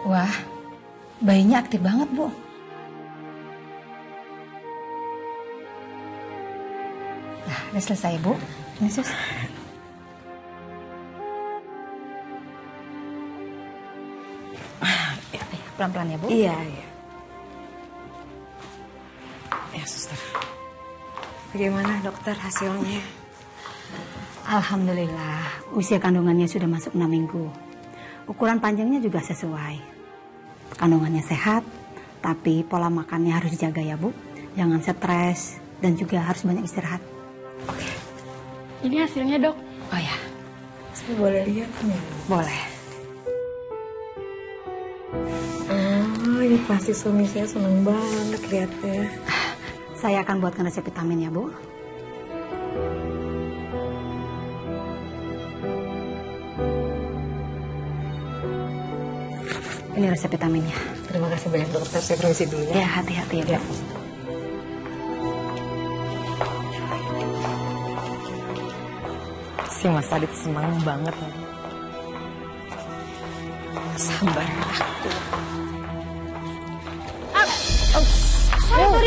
Wah, bayinya aktif banget, Bu. Nah, udah selesai, Bu. Ini, Sus. Pelan-pelan ya, Bu. Iya. Ya, suster. Bagaimana dokter hasilnya? Alhamdulillah, usia kandungannya sudah masuk 6 minggu. Ukuran panjangnya juga sesuai. Kandungannya sehat, tapi pola makannya harus dijaga ya, Bu. Jangan stres dan juga harus banyak istirahat. Oke. Ini hasilnya, Dok. Oh ya, Saya boleh lihat nih? boleh. Ini pasti suami saya senang banget lihatnya. Saya akan buatkan resep vitamin ya, Bu. Ini resep vitaminnya. Terima kasih banyak dokter, saya permisi dulu ya. Ya, hati-hati ya, Bu. Si Mas Adit senang banget. Sabar aku.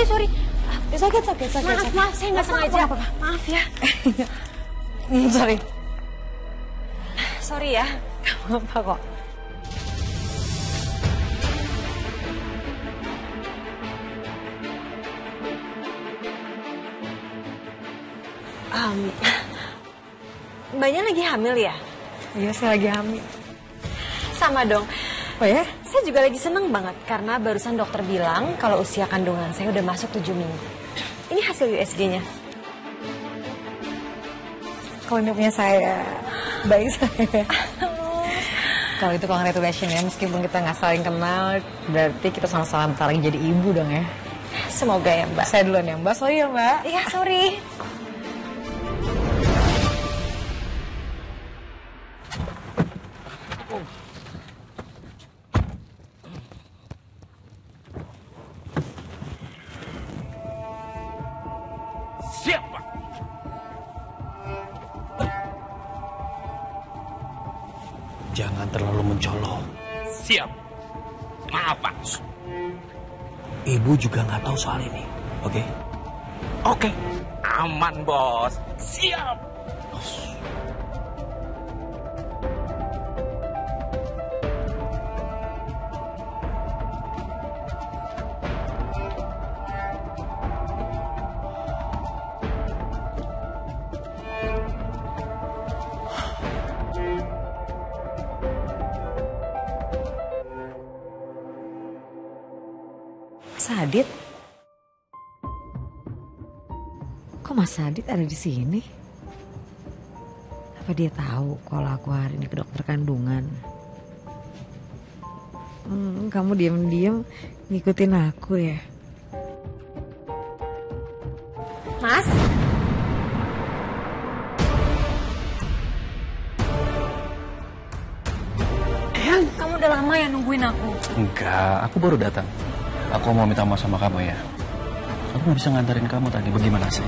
Sorry. Sakit. Maaf, saya nggak sengaja. Maaf ya. Sorry. Sorry ya. Gak apa kok. Mbaknya lagi hamil ya? Iya, saya lagi hamil. Sama dong. Oh ya? Saya juga lagi seneng banget karena barusan dokter bilang kalau usia kandungan saya udah masuk 7 minggu. Ini hasil USG-nya. Kalau ini punya saya, baik saya. Kalau itu congratulations ya, meskipun kita nggak saling kenal, berarti kita sama-sama bentar lagi jadi ibu dong ya. Semoga ya Mbak. Saya duluan ya Mbak, sorry ya Mbak. Iya, sorry. Siap, Pak. Jangan terlalu mencolok. Siap. Maaf, Pak. Ibu juga nggak tahu soal ini, oke? Oke. Aman, Bos. Siap. Adit? Kok Mas Adit ada di sini? Apa dia tahu kalau aku hari ini ke dokter kandungan? Kamu diam-diam ngikutin aku ya? Mas? Kamu udah lama ya nungguin aku? Enggak, aku baru datang. Aku mau minta maaf sama kamu ya. Aku nggak bisa nganterin kamu tadi, bagaimana sih?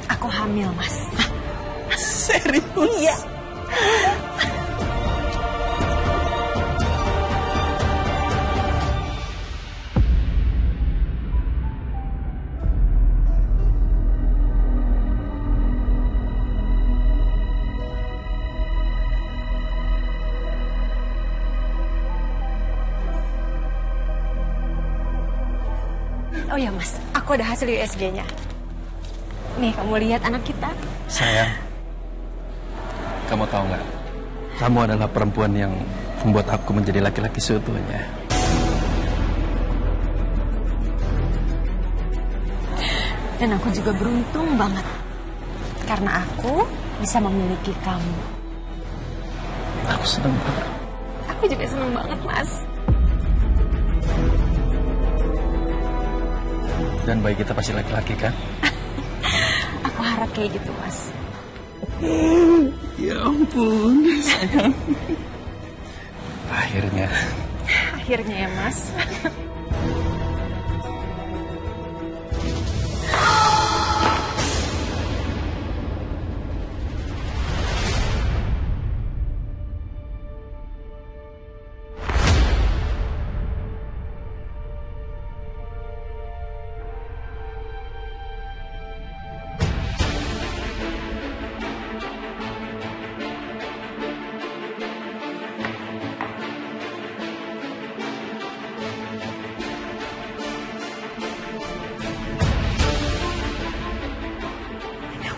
Aku hamil, Mas. Serius? Iya. Oh ya Mas, aku ada hasil USG-nya. Nih, kamu lihat anak kita. Sayang, kamu tahu nggak? Kamu adalah perempuan yang membuat aku menjadi laki-laki seutuhnya. Dan aku juga beruntung banget. Karena aku bisa memiliki kamu. Aku senang banget. Aku juga senang banget, Mas. Dan bayi kita pasti laki-laki kan? Aku harap kayak gitu, Mas. Ya ampun, sayang. Akhirnya. Akhirnya ya, Mas.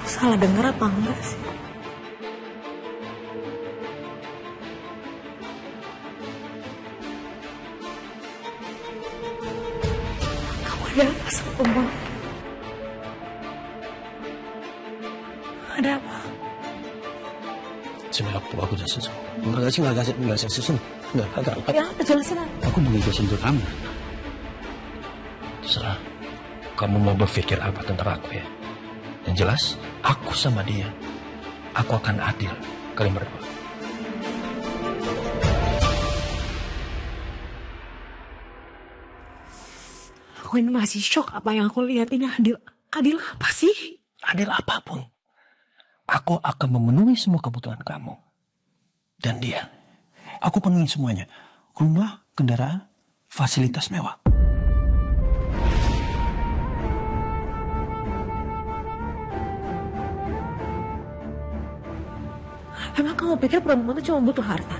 salah denger apa enggak sih? Kamu ada apa sama perempuan? Ada apa? Cuma aku jelasin. Enggak sih. Enggak. Ya, jelasin apa? Aku mau jelasin ke kamu. Terserah. Kamu mau berpikir apa tentang aku ya? Yang jelas, aku sama dia. Aku akan adil kalian berdua. Aku ini masih shock apa yang aku lihat ini adil. Adil apa sih? Adil apapun. Aku akan memenuhi semua kebutuhan kamu. Dan dia. Aku penuhi semuanya. Rumah, kendaraan, fasilitas mewah. Emang kamu pikir perempuan itu cuma butuh harta?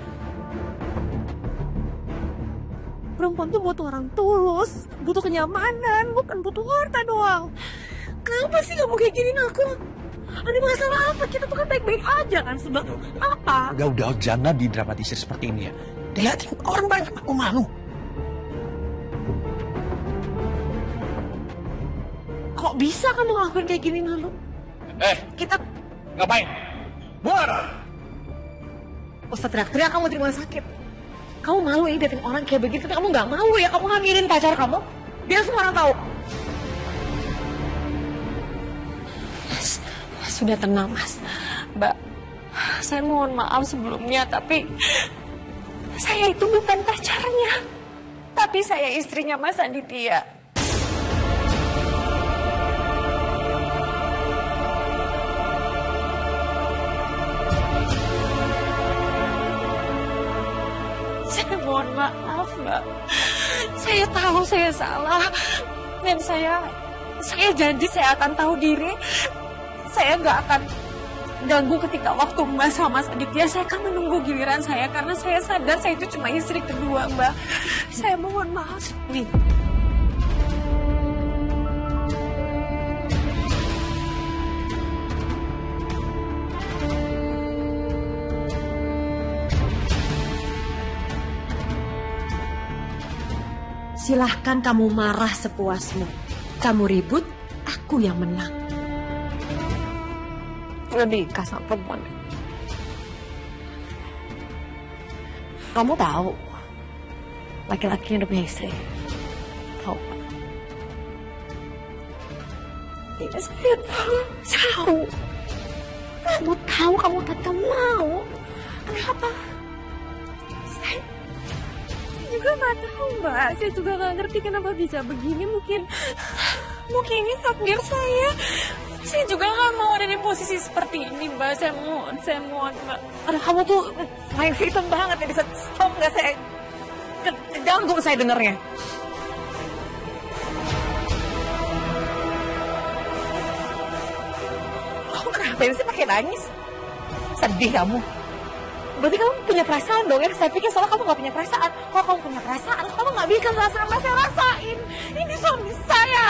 Perempuan tuh butuh orang tulus, butuh kenyamanan, bukan butuh harta doang. Kenapa sih kamu kayak gini aku? Ada masalah apa? Kita tuh kan baik-baik aja kan sebab apa? Udah, jangan didramatisir seperti ini ya. Dilihatin orang banyak, aku malu. Kok bisa kamu ngelakuin kayak gini malu? Kita ngapain? Buar! Usah teriak-teriak kamu di rumah sakit. Kamu malu ya dating orang kayak begitu, tapi kamu gak mau ya kamu ngambilin pacar kamu? Biar semua orang tahu. Mas, sudah tenang mas. Mbak, saya mohon maaf sebelumnya, tapi saya itu bukan pacarnya. Tapi saya istrinya Mas Aditya. Saya mohon maaf, Mbak. Saya tahu saya salah. Dan saya janji saya akan tahu diri. Saya nggak akan ganggu ketika waktu Mbak sama Mas Aditya. Saya akan menunggu giliran saya. Karena saya sadar saya itu cuma istri kedua, Mbak. Saya mohon maaf. Nih. Silahkan kamu marah sepuasmu. Kamu ribut, aku yang menang. Udah nikah sama perempuan. Kamu tahu, laki-laki yang udah punya istri. Tahu. Iya, saya tahu. Kamu tahu, kamu tetap mau. Kenapa? Saya juga nggak tahu, Mbak. Saya juga nggak ngerti kenapa bisa begini. Mungkin ini takdir saya. Saya juga nggak mau ada di posisi seperti ini, Mbak. Saya mohon, Mbak. Aduh, kamu tuh main victim banget ya. Bisa stop nggak? Saya keganggu saya dengernya. Kamu kenapa sih pakai nangis? Sedih kamu? Berarti kamu punya perasaan dong ya? Saya pikir soalnya kamu gak punya perasaan. Kalau kamu punya perasaan, kamu gak bisa merasakan apa saya rasain. Ini suami saya.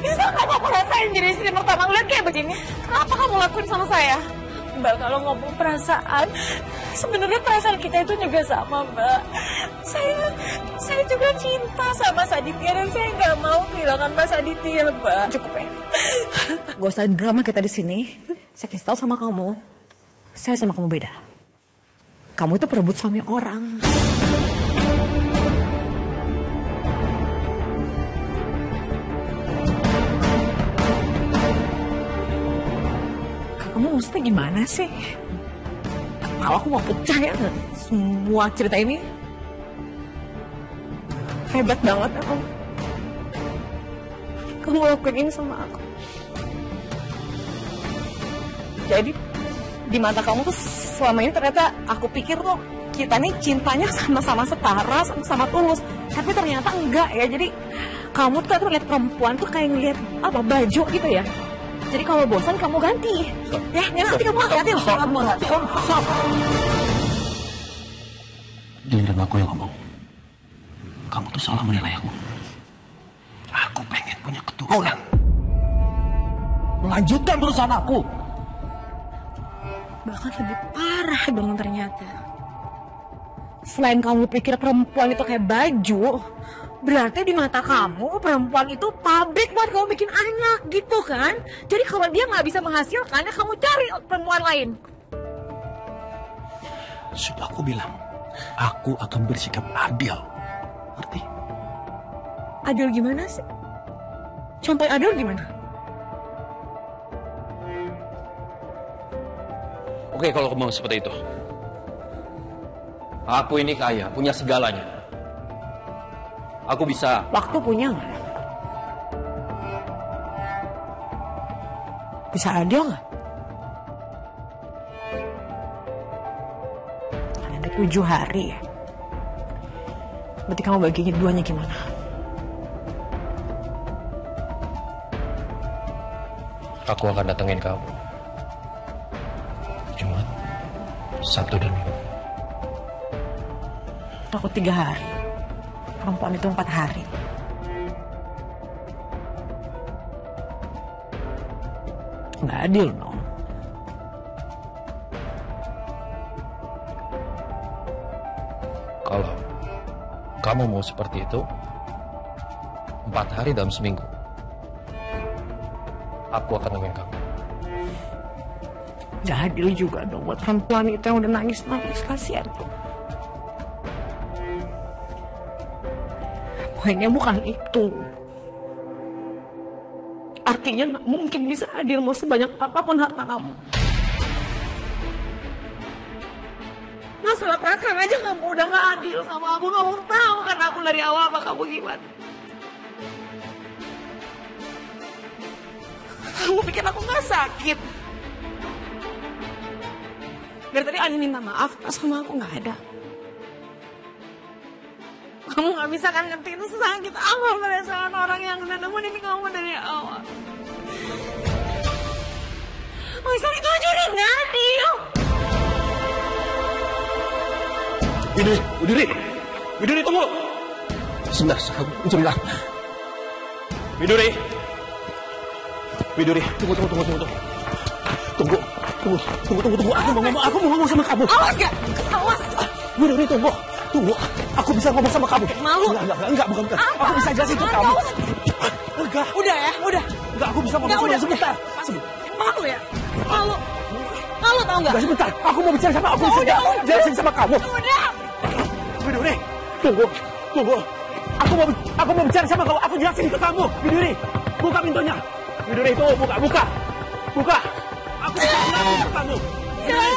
Bisa kamu rasain jadi istri pertama ngeliat kayak begini? Kenapa kamu lakuin sama saya? Mbak, kalau ngomong perasaan, sebenarnya perasaan kita itu juga sama, Mbak. Saya juga cinta sama Mas Aditya dan saya nggak mau kehilangan Mas Aditya, Mbak. Cukup ya. Gak usah drama kita di sini. Saya kasih tahu sama kamu, saya sama kamu beda. Kamu itu perebut suami orang. Kamu maksudnya gimana sih? Kalau aku mau percaya semua cerita ini. Hebat banget ya kamu. Kamu lakuin ini sama aku. Jadi di mata kamu tuh selama ini ternyata aku pikir tuh kita nih cintanya sama-sama setara, sama-sama tulus. Tapi ternyata enggak ya. Jadi kamu tuh lihat perempuan tuh kayak ngeliat apa baju gitu ya. Jadi kalau bosan kamu ganti. Ya, nanti kamu hati-hati loh. Kamu hati. Giliran aku yang ngomong. Kamu Lu salah menilai aku. Aku pengen punya keturunan. Melanjutkan perusahaan aku. Bahkan lebih parah dong ternyata. Selain kamu pikir perempuan itu kayak baju, berarti di mata kamu perempuan itu pabrik buat kamu bikin anak gitu kan? Jadi kalau dia nggak bisa menghasilkan, ya kamu cari perempuan lain. Sudah aku bilang, aku akan bersikap adil. Ngerti? Adil gimana sih? Contoh adil gimana? Oke, kalau kamu mau seperti itu. Aku ini kaya, punya segalanya. Aku bisa. Waktu punya nggak? Bisa adil nggak? Kan ada 7 hari ya. Berarti kamu bagiin duanya gimana? Aku akan datengin kamu. Jumat, Sabtu dan Minggu. Aku 3 hari. Perempuan itu 4 hari. Nggak adil dong. Kalau kamu mau seperti itu, 4 hari dalam seminggu, aku akan nemuin kamu. Nggak adil juga dong buat perempuan itu yang udah nangis-nangis. Kasihan tuh. Poinnya bukan itu. Artinya nggak mungkin bisa adil mau sebanyak apapun harta kamu. Masalah perasaan aja kamu udah nggak adil sama aku. Kamu tahu kan aku dari awal apa kamu gimana. Kamu pikir aku nggak sakit? Dari tadi Ani minta maaf, sama aku nggak ada. Kamu nggak bisa kan ngertiin sakit apa perasaan orang yang udah nemenin kamu dari awal. Misal itu aja udah nggak adil. Widuri, tunggu. Sebentar, Widuri, tunggu. Aku mau ngomong sama kamu. Awas gak? Awas. Widuri, tunggu. Aku bisa ngomong sama kamu. Malu? Enggak, bukan. Apa? Aku bisa jelasin ke kamu. Enggak. Udah ya, udah. Enggak, aku bisa ngomong sama kamu sebentar. Malu ya? Malu tau nggak? Enggak, sebentar. Aku mau bicara sama aku. Udah. Jelasin sama kamu. Udah. Widuri, tunggu. Aku mau bicara sama kamu. Aku jelasin ke kamu. Widuri, buka pintunya. Widuri, tuh buka. Aku bisa jelasin ke kamu. Widuri.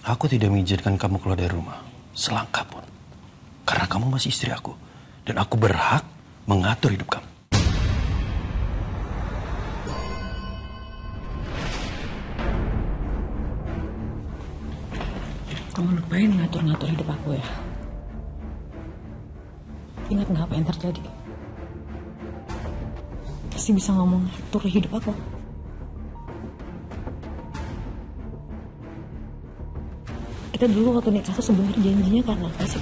Aku tidak mengizinkan kamu keluar dari rumah selangkah pun. Karena kamu masih istri aku. Dan aku berhak mengatur hidup kamu. Kamu lupain ngatur-ngatur hidup aku ya. Ingat nggak apa yang terjadi? Pasti bisa ngomong ngatur hidup aku. Kita dulu waktu nikah tuh sebenarnya janjinya karena apa sih?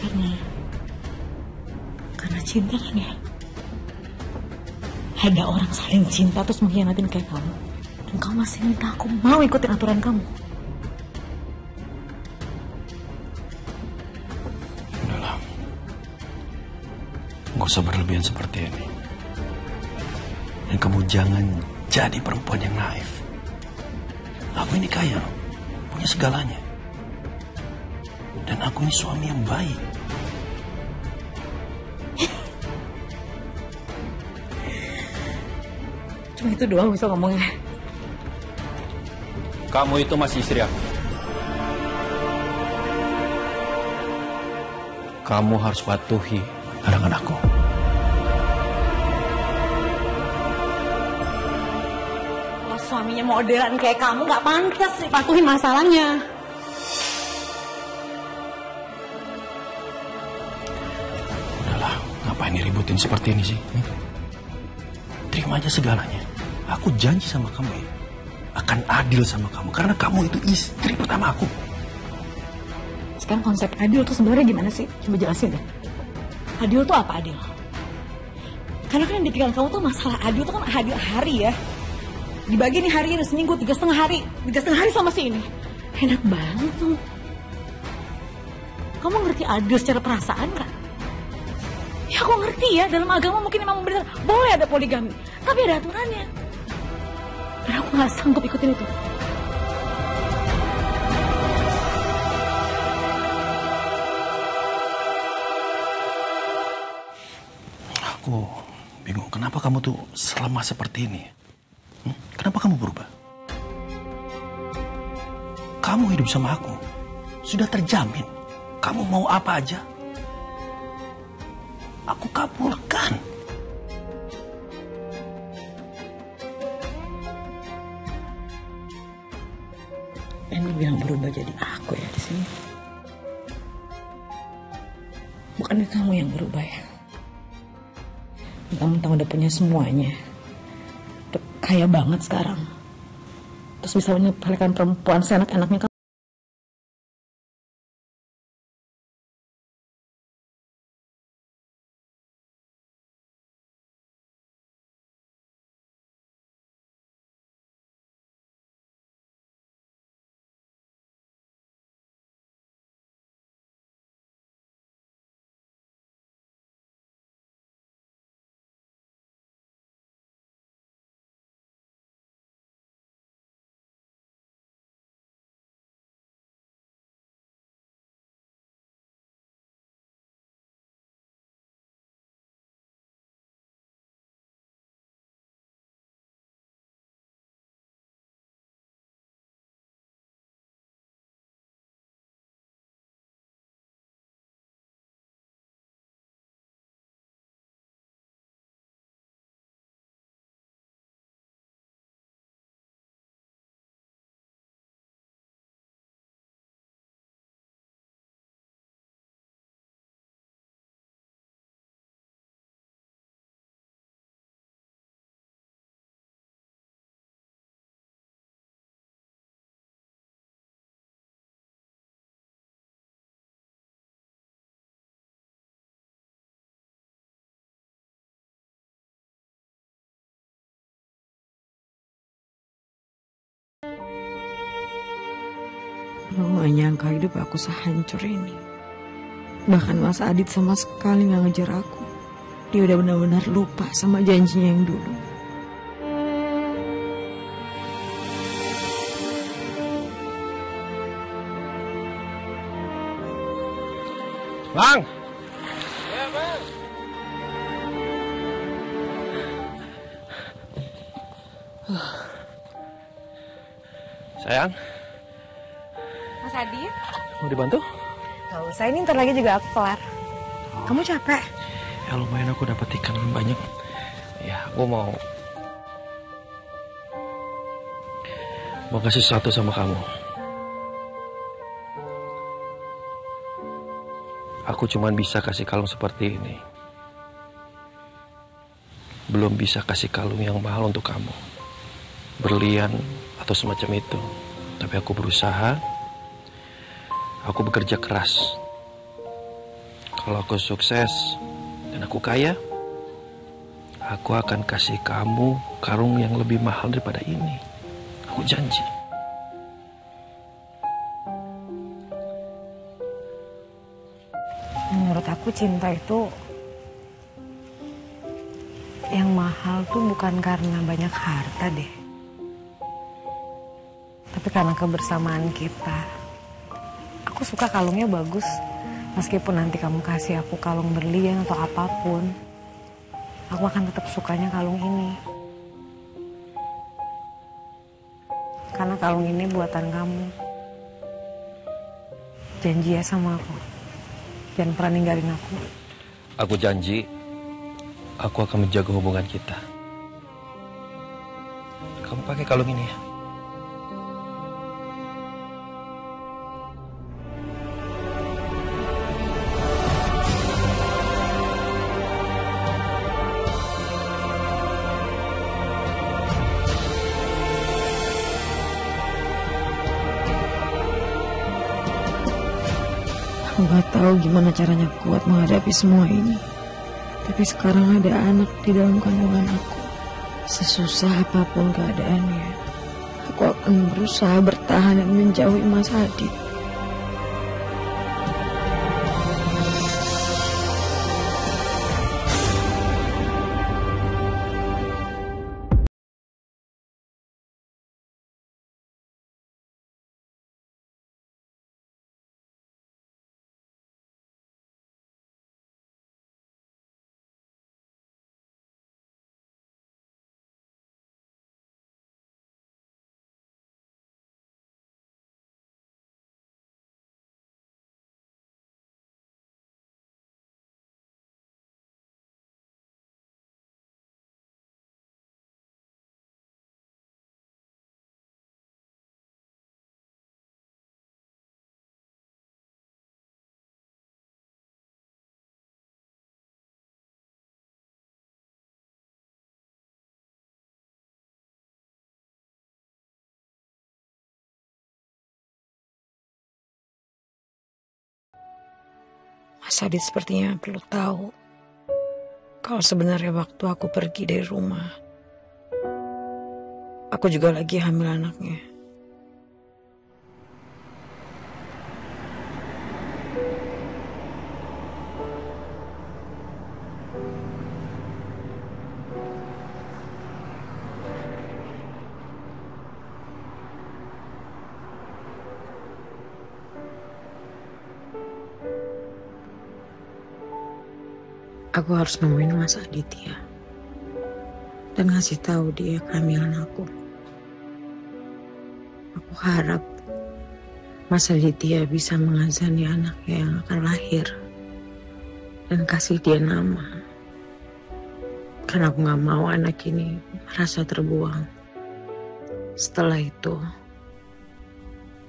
Karena cinta kan ya. Ada orang saling cinta terus mengkhianatin kayak kamu. Dan kamu masih minta aku mau ikutin aturan kamu. Udahlah. Gak usah berlebihan seperti ini. Dan kamu jangan jadi perempuan yang naif. Aku ini kaya loh. Punya segalanya. Dan aku ini suami yang baik. Cuma itu doang bisa ngomongnya. Kamu itu masih istri aku. Kamu harus patuhi Larangan aku. Kalau suaminya modelan kayak kamu gak pantas dipatuhin masalahnya. Udahlah, ngapain diributin seperti ini sih? Terima aja segalanya. Aku janji sama kamu ya. Akan adil sama kamu. Karena kamu itu istri pertama aku. Sekarang konsep adil tuh sebenarnya gimana sih? Coba jelasin deh. Adil tuh apa adil? Karena kan yang di pikiran kamu tuh masalah adil tuh kan adil hari ya. Dibagi nih hari ini seminggu 3,5 hari. 3,5 hari sama si ini. Enak banget tuh. Kamu ngerti adil secara perasaan gak? Ya aku ngerti ya, dalam agama mungkin memang benar boleh ada poligami. Tapi ada aturannya. Dan aku gak sanggup ikutin itu. Aku bingung, kenapa kamu tuh selama seperti ini? Kenapa kamu berubah? Kamu hidup sama aku, sudah terjamin. Kamu mau apa aja, aku kabulkan. Ini bilang berubah jadi aku ya di sini. Bukannya kamu yang berubah ya? Mentang-mentang udah punya semuanya, udah kaya banget sekarang, terus bisa menyepelekan perempuan seenak-enaknya. Lo gak nyangka hidup aku sehancur ini. Bahkan Mas Adit sama sekali gak ngejar aku. Dia udah benar-benar lupa sama janjinya yang dulu. Bang! Sayang, Mas Adit. Mau dibantu? Gak usah, ini ntar lagi juga aku kelar. Kamu capek? Ya lumayan aku dapat ikan banyak. Ya, aku mau kasih sesuatu sama kamu. Aku cuman bisa kasih kalung seperti ini. Belum bisa kasih kalung yang mahal untuk kamu. Berlian atau semacam itu. Tapi aku berusaha. Aku bekerja keras. Kalau aku sukses dan aku kaya, aku akan kasih kamu karung yang lebih mahal daripada ini. Aku janji. Menurut aku cinta itu yang mahal tuh bukan karena banyak harta deh. Tapi karena kebersamaan kita. Aku suka kalungnya bagus. Meskipun nanti kamu kasih aku kalung berlian atau apapun, aku akan tetap sukanya kalung ini. Karena kalung ini buatan kamu. Janji ya sama aku. Jangan pernah ninggalin aku. Aku janji, aku akan menjaga hubungan kita. Kamu pakai kalung ini ya? Aku gak tahu gimana caranya kuat menghadapi semua ini. Tapi sekarang ada anak di dalam kandungan aku. Sesusah apapun keadaannya, aku akan berusaha bertahan dan menjauhi Mas Adit. Mas Adit sepertinya perlu tahu kalau sebenarnya waktu aku pergi dari rumah, aku juga lagi hamil anaknya. Aku harus nemuin Mas Aditya dan ngasih tahu dia kehamilan aku. Aku harap Mas Aditya bisa mengazani anaknya yang akan lahir dan kasih dia nama. Karena aku gak mau anak ini merasa terbuang. Setelah itu,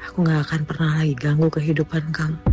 aku gak akan pernah lagi ganggu kehidupan kamu.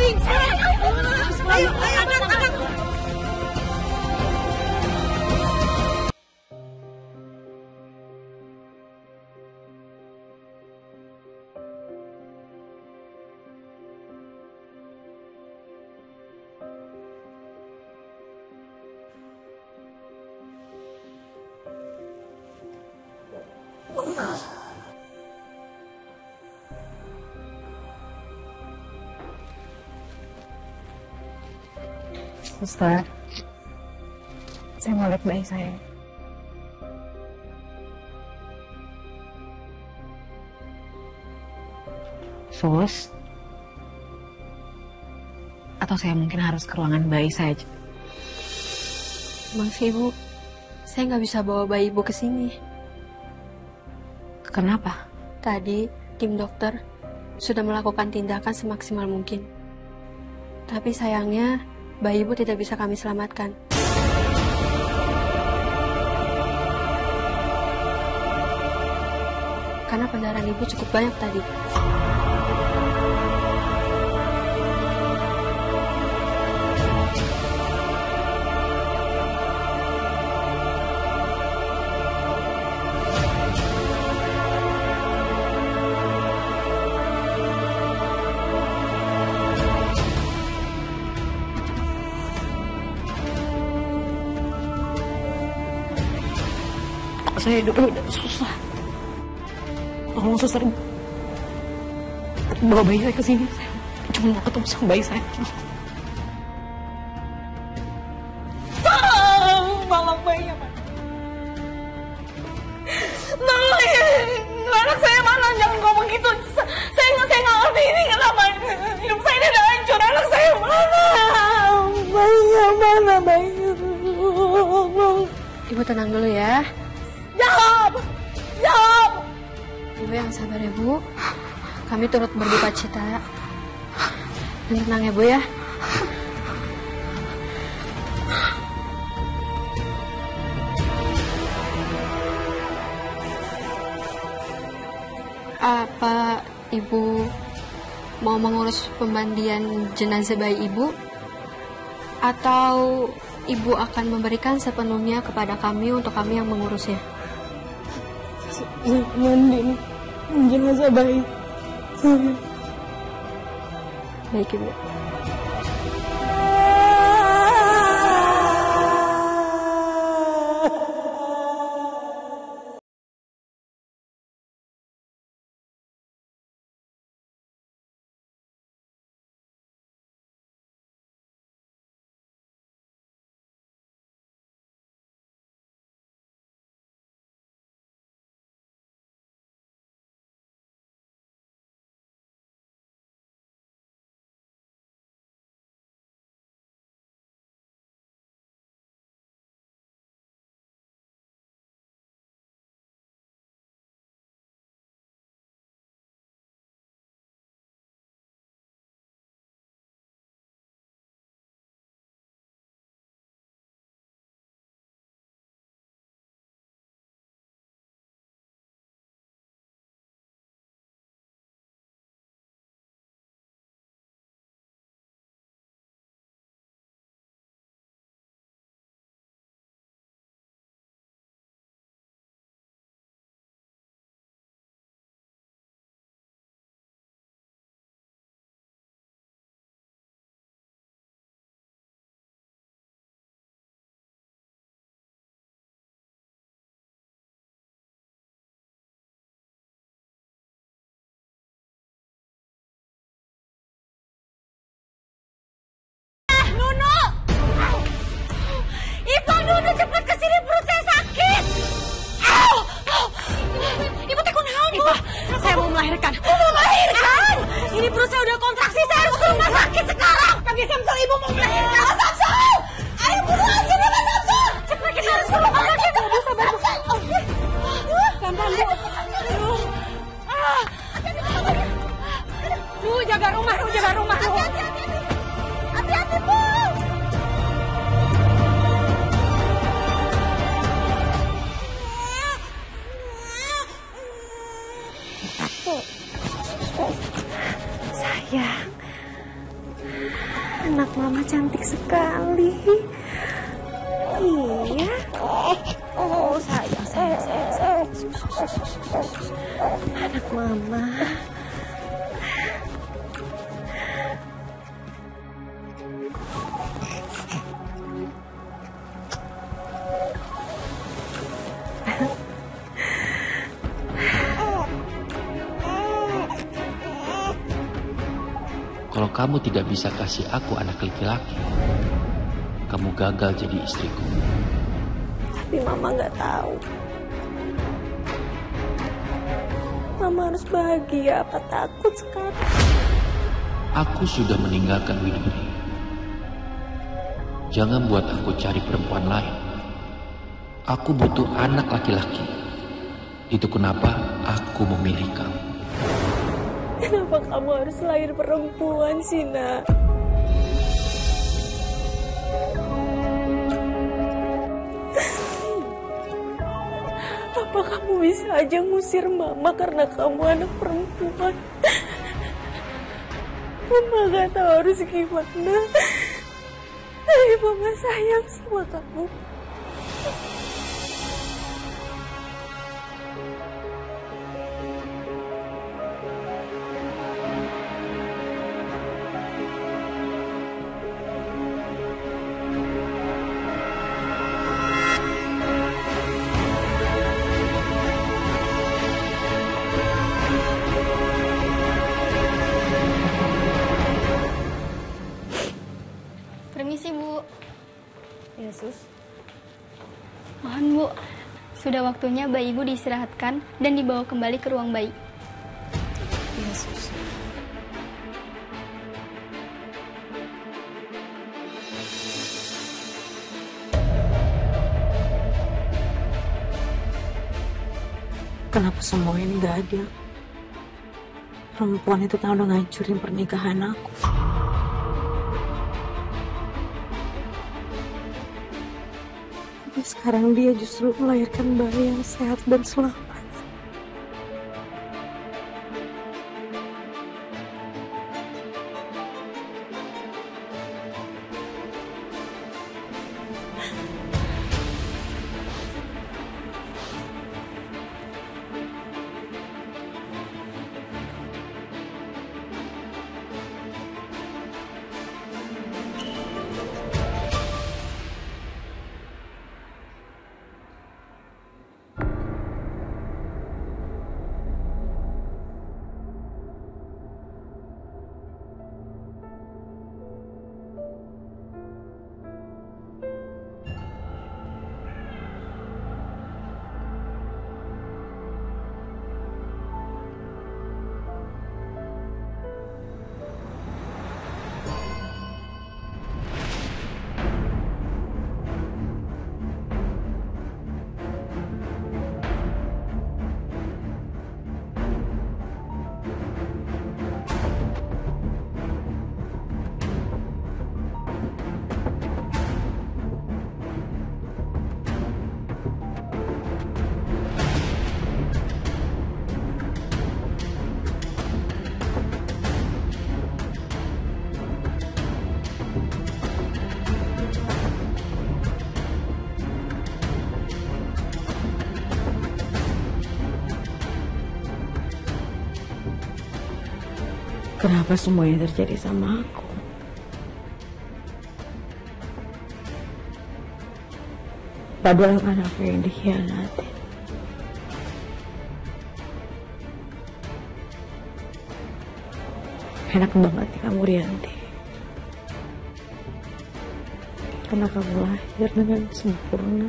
Ayo, angkat. Suster, saya mau lihat bayi saya. Sus, atau saya mungkin harus ke ruangan bayi saya aja. Maaf Ibu, saya nggak bisa bawa bayi Ibu ke sini. Kenapa? Tadi tim dokter sudah melakukan tindakan semaksimal mungkin. Tapi sayangnya bayi Ibu tidak bisa kami selamatkan. Karena pendarahan Ibu cukup banyak tadi. Saya hidupnya udah susah. Tolong suster bawa bayi saya ke sini. Saya cuma mau ketemu sama bayi saya. Bawa bayinya, Pak. Nolongin! Anak saya mana? Jangan ngomong gitu. Saya nggak ngerti ini kenapa. Hidup saya ini udah hancur. Anak saya mana? Bayinya mana? Bayinya. Ibu tenang dulu ya. Jawab! Ibu yang sabar ya Bu. Kami turut berduka cita. Dan tenang ya Bu ya. Apa Ibu mau mengurus pemandian jenazah bayi Ibu? Atau Ibu akan memberikan sepenuhnya kepada kami untuk kami yang mengurusnya? Mandiin jenazah bayi. Baik Ibu. Anak mama cantik sekali. Iya. Oh sayang. Anak mama. Kalau kamu tidak bisa kasih aku anak laki-laki, kamu gagal jadi istriku. Tapi mama nggak tahu. Mama harus bahagia apa takut sekarang? Aku sudah meninggalkan Widuri. Jangan buat aku cari perempuan lain. Aku butuh anak laki-laki. Itu kenapa aku memilih kamu. Kenapa kamu harus lahir perempuan sih, Nak? Apa kamu bisa aja ngusir mama karena kamu anak perempuan? Mama gak tahu harus gimana. Tapi mama sayang sama kamu. Permisi, Bu. Yesus. Mohon, Bu. Sudah waktunya bayi Ibu diistirahatkan dan dibawa kembali ke ruang bayi. Yesus. Kenapa semua ini gak adil? Perempuan itu kan udah ngancurin pernikahan aku. Tapi sekarang dia justru melahirkan bayi yang sehat dan selamat. Kenapa semua ini terjadi sama aku? Padahal kan aku yang dikhianati. Enak banget ya kamu, Rianti. Karena kamu lahir dengan sempurna.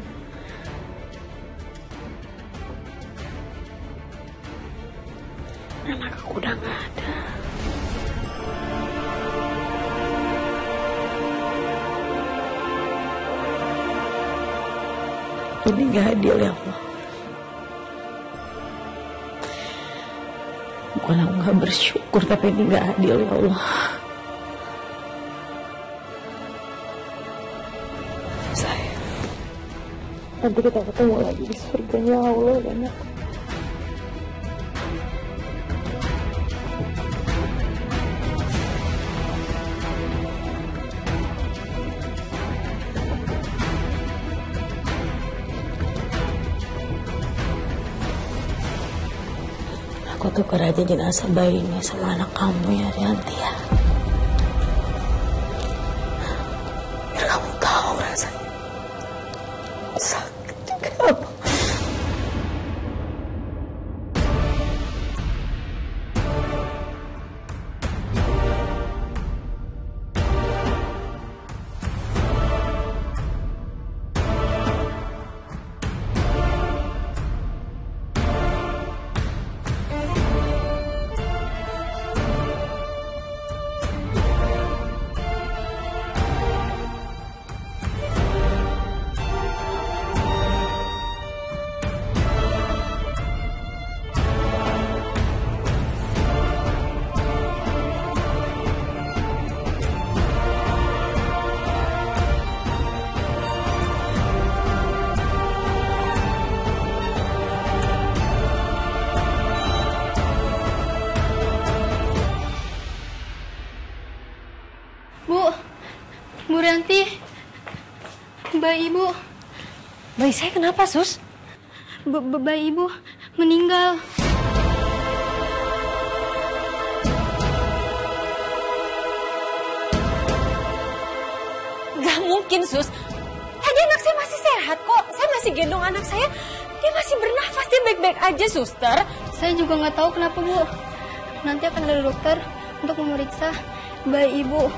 Anak aku udah gak ada. Ini gak adil ya Allah. Bukan aku gak bersyukur, tapi ini gak adil ya Allah. Sayang, nanti kita ketemu lagi di surganya Allah dan aku. tukar aja jenazah bayi ini sama anak kamu ya, Rianti ya. Biar kamu tahu rasanya sakit kayak apa. Bu Rianti, bayi ibu. Bayi saya kenapa, Sus? Bayi ibu meninggal. Gak mungkin, Sus. Tadi anak saya masih sehat kok. Saya masih gendong anak saya. Dia masih bernafas, dia baik-baik aja, Suster. Saya juga nggak tahu kenapa, Bu. Nanti akan ada dokter untuk memeriksa bayi ibu.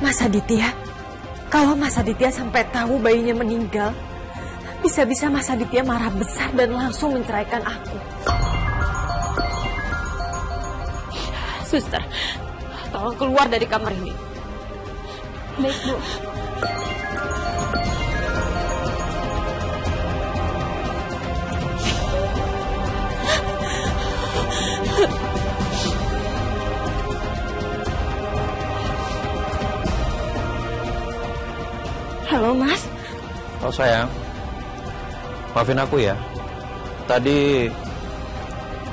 Mas Aditya, kalau Mas Aditya sampai tahu bayinya meninggal, bisa-bisa Mas Aditya marah besar dan langsung menceraikan aku. Suster, tolong keluar dari kamar ini. Baik, Bu. Halo, Mas. Oh sayang, maafin aku ya. Tadi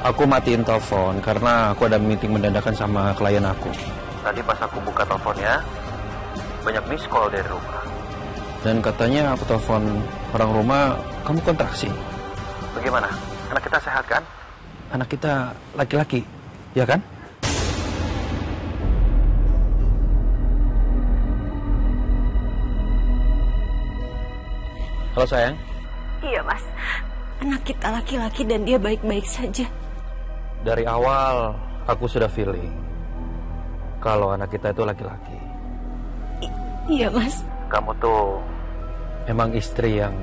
aku matiin telepon karena aku ada meeting mendadak sama klien aku. Tadi pas aku buka teleponnya, banyak miss call dari rumah. Dan katanya aku telepon orang rumah, kamu kontraksi. Bagaimana? Anak kita sehat kan? Anak kita laki-laki, ya kan? Halo sayang. Iya, Mas. Anak kita laki-laki dan dia baik-baik saja. Dari awal aku sudah feeling kalau anak kita itu laki-laki. Iya, Mas. Kamu tuh emang istri yang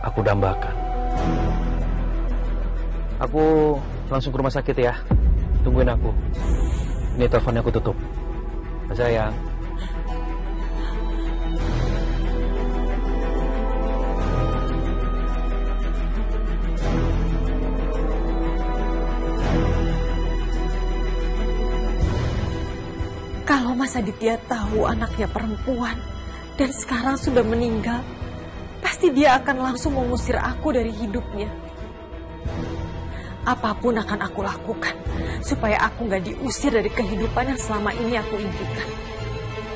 aku dambakan. Aku langsung ke rumah sakit ya. Tungguin aku. Ini teleponnya aku tutup. Sayang. Kalau Mas Aditya tahu anaknya perempuan dan sekarang sudah meninggal, pasti dia akan langsung mengusir aku dari hidupnya. Apapun akan aku lakukan supaya aku nggak diusir dari kehidupan yang selama ini aku impikan.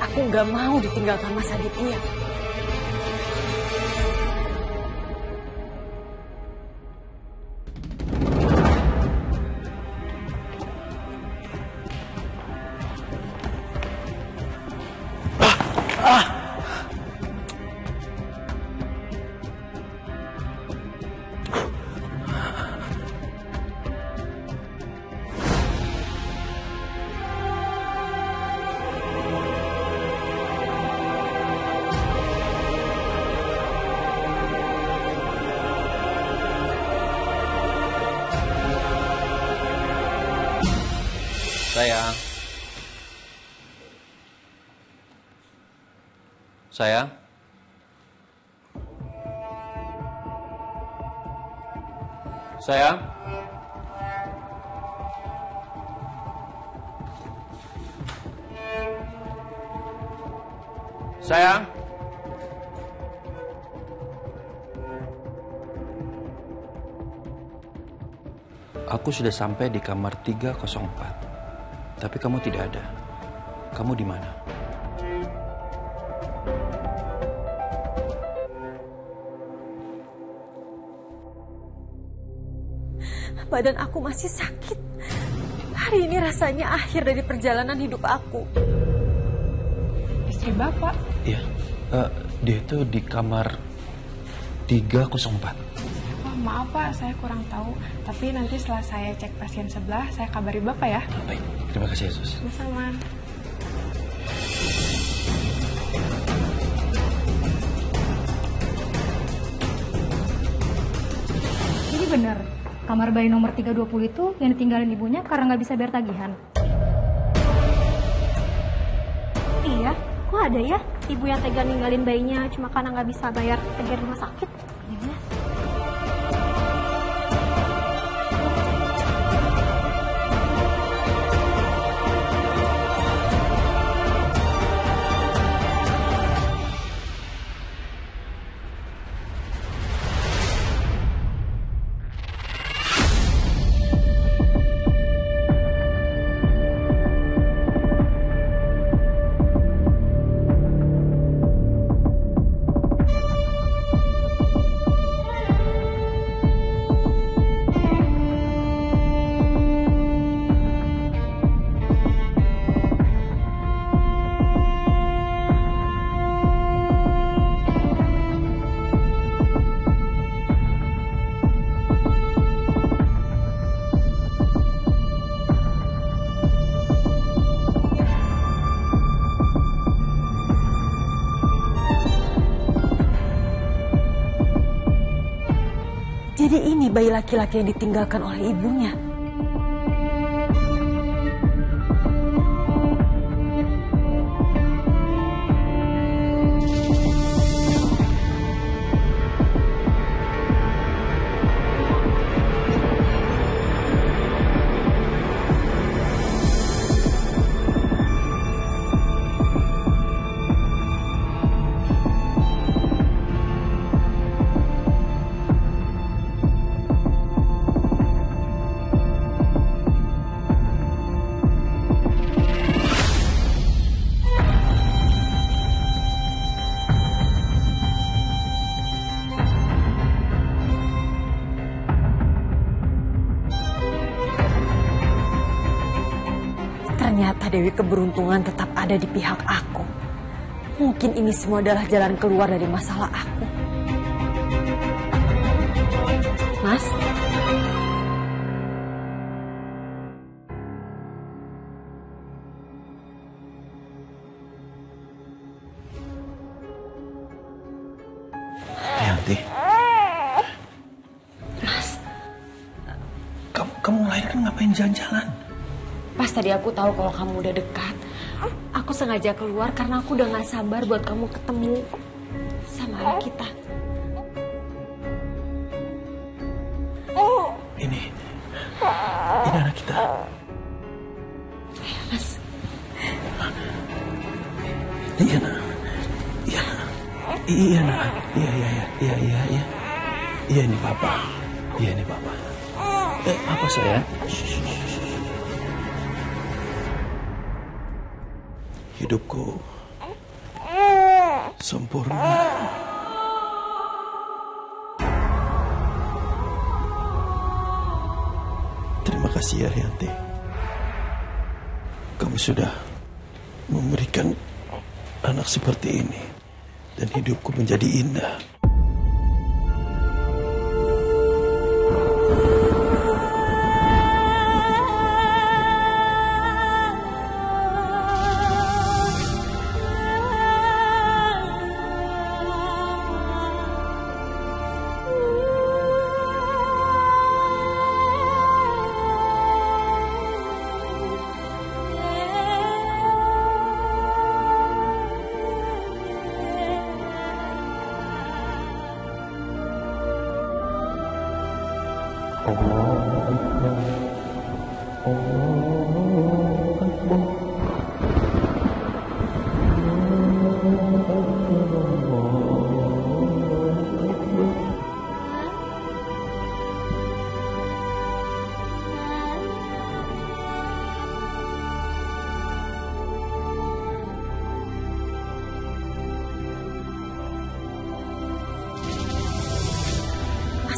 Aku nggak mau ditinggalkan Mas Aditya. Sayang. Sayang. Sayang. Sayang. Aku sudah sampai di kamar 304. Tapi kamu tidak ada. Kamu di mana? Badan aku masih sakit. Hari ini rasanya akhir dari perjalanan hidup aku. Istri Bapak? Iya, dia itu di kamar 304. Oh, maaf Pak, saya kurang tahu. Tapi nanti setelah saya cek pasien sebelah, saya kabari Bapak ya. Baik, terima kasih Yesus. Sama-sama. Jadi benar, kamar bayi nomor 320 itu yang ditinggalin ibunya karena nggak bisa bayar tagihan. Iya, kok ada ya ibu yang tega ninggalin bayinya cuma karena nggak bisa bayar tagihan rumah sakit? Iya. Jadi ini bayi laki-laki yang ditinggalkan oleh ibunya. Ternyata Dewi Keberuntungan tetap ada di pihak aku. Mungkin ini semua adalah jalan keluar dari masalah aku. Mas? Rianti. Mas? Kamu melahirkan ngapain jalan-jalan? Pas tadi aku tahu kalau kamu udah dekat, aku sengaja keluar karena aku udah gak sabar buat kamu ketemu sama anak kita. Ini anak kita. Mas. Iya nak. Iya nak. Iya nak. Iya. Iya ini papa. Iya ini papa. Apa sayang? Hidupku sempurna. Terima kasih ya Rianti. Kamu sudah memberikan anak seperti ini dan hidupku menjadi indah.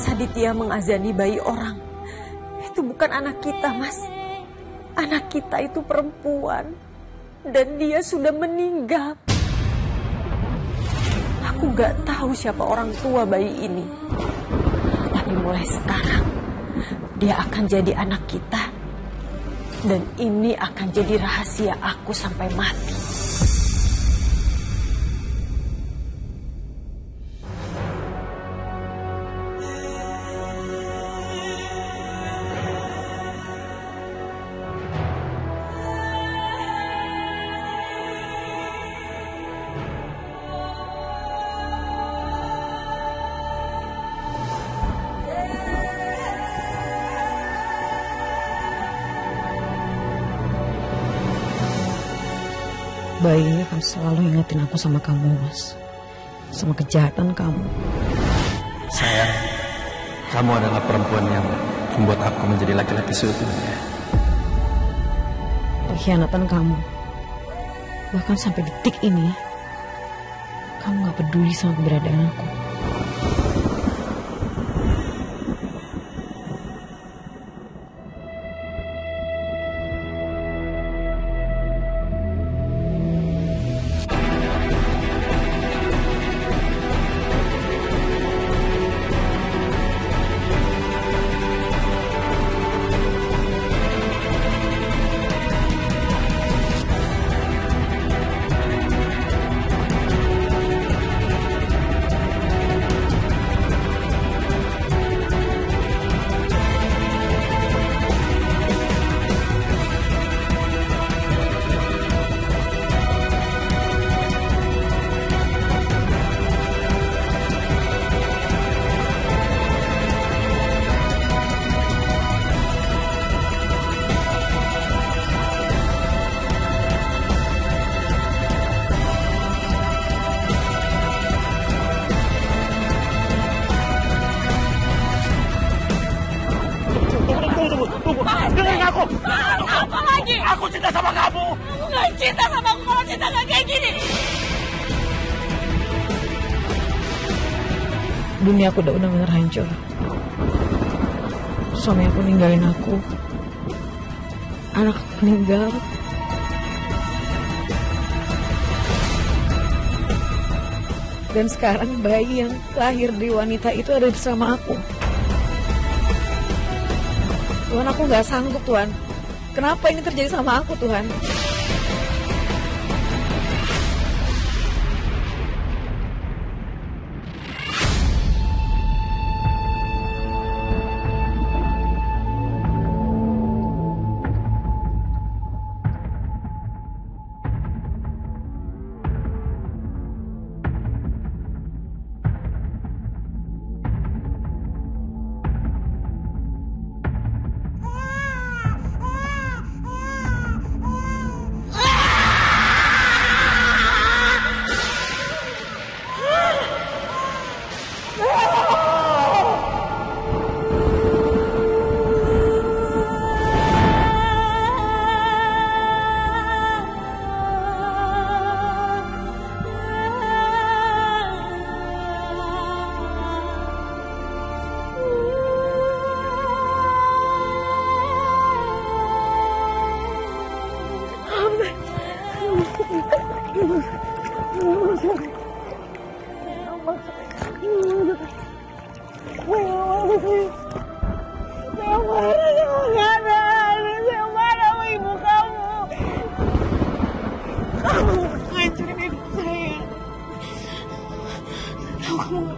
Mas Aditya mengazani bayi orang. Itu bukan anak kita, Mas. Anak kita itu perempuan. Dan dia sudah meninggal. Aku gak tahu siapa orang tua bayi ini. Tapi mulai sekarang, dia akan jadi anak kita. Dan ini akan jadi rahasia aku sampai mati. Bayi ini akan selalu ingetin aku sama kamu, Mas. Sama kejahatan kamu. Sayang, kamu adalah perempuan yang membuat aku menjadi laki-laki seutuhnya. Pengkhianatan kamu, bahkan sampai detik ini, kamu gak peduli sama keberadaan aku. Dengerin aku. Apa lagi? Aku cinta sama kamu. Aku gak cinta sama aku kalau cinta gak kayak gini. Dunia aku udah benar-benar hancur. Suami aku ninggalin aku. Anak aku meninggal. Dan sekarang bayi yang lahir di wanita itu ada bersama aku. Tuhan, aku gak sanggup, Tuhan. Kenapa ini terjadi sama aku, Tuhan?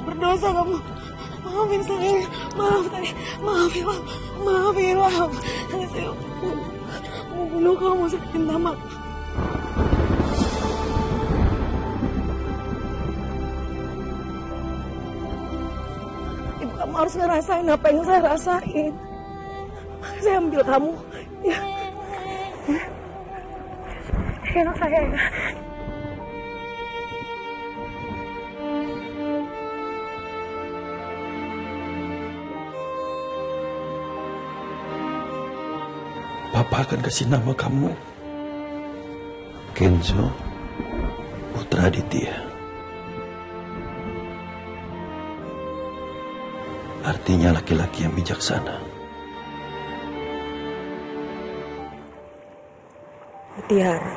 Berdosa kamu. Maafin saya. Maaf tadi. Maafin. Saya mau bunuh kamu. Saya minta maaf. Ibu, kamu harus ngerasain apa yang saya rasain. Saya ambil kamu. Ya. Anak saya ya. Papa akan kasih nama kamu Kenzo Putra Aditya. artinya laki-laki yang bijaksana. Tiara.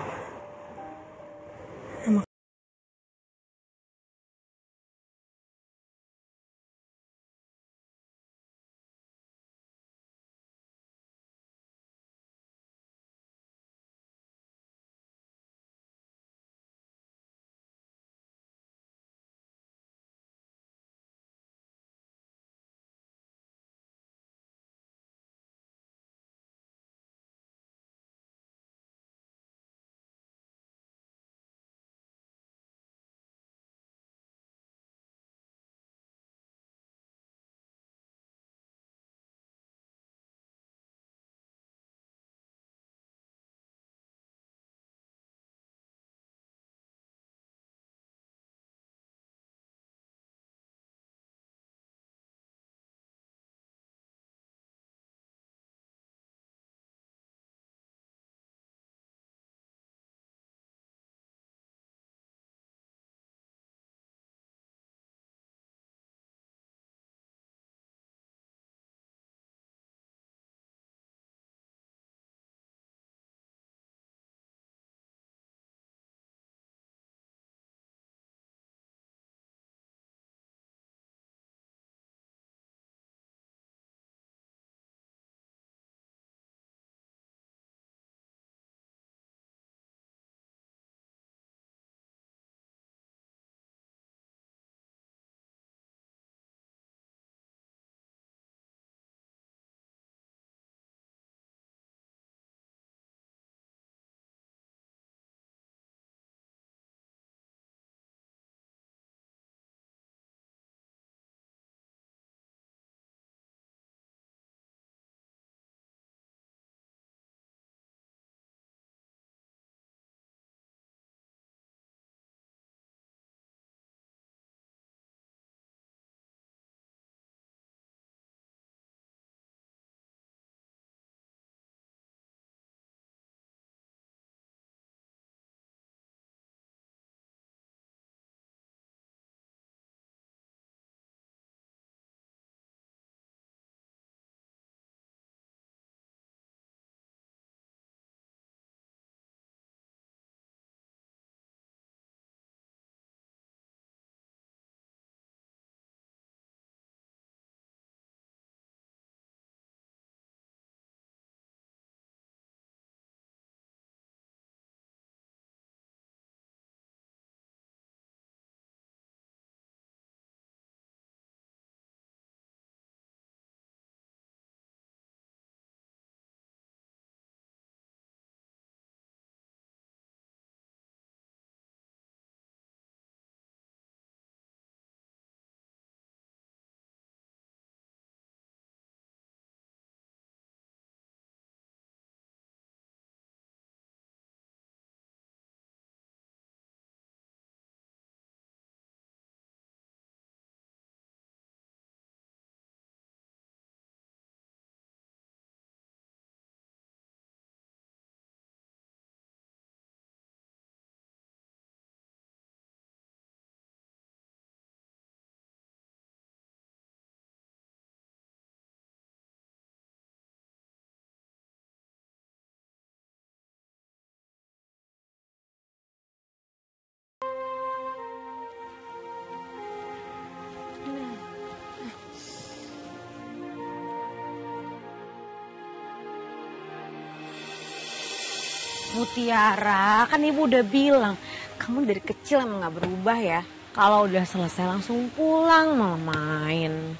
Mutiara, kan ibu udah bilang, kamu dari kecil emang gak berubah ya. Kalau udah selesai langsung pulang, malah main.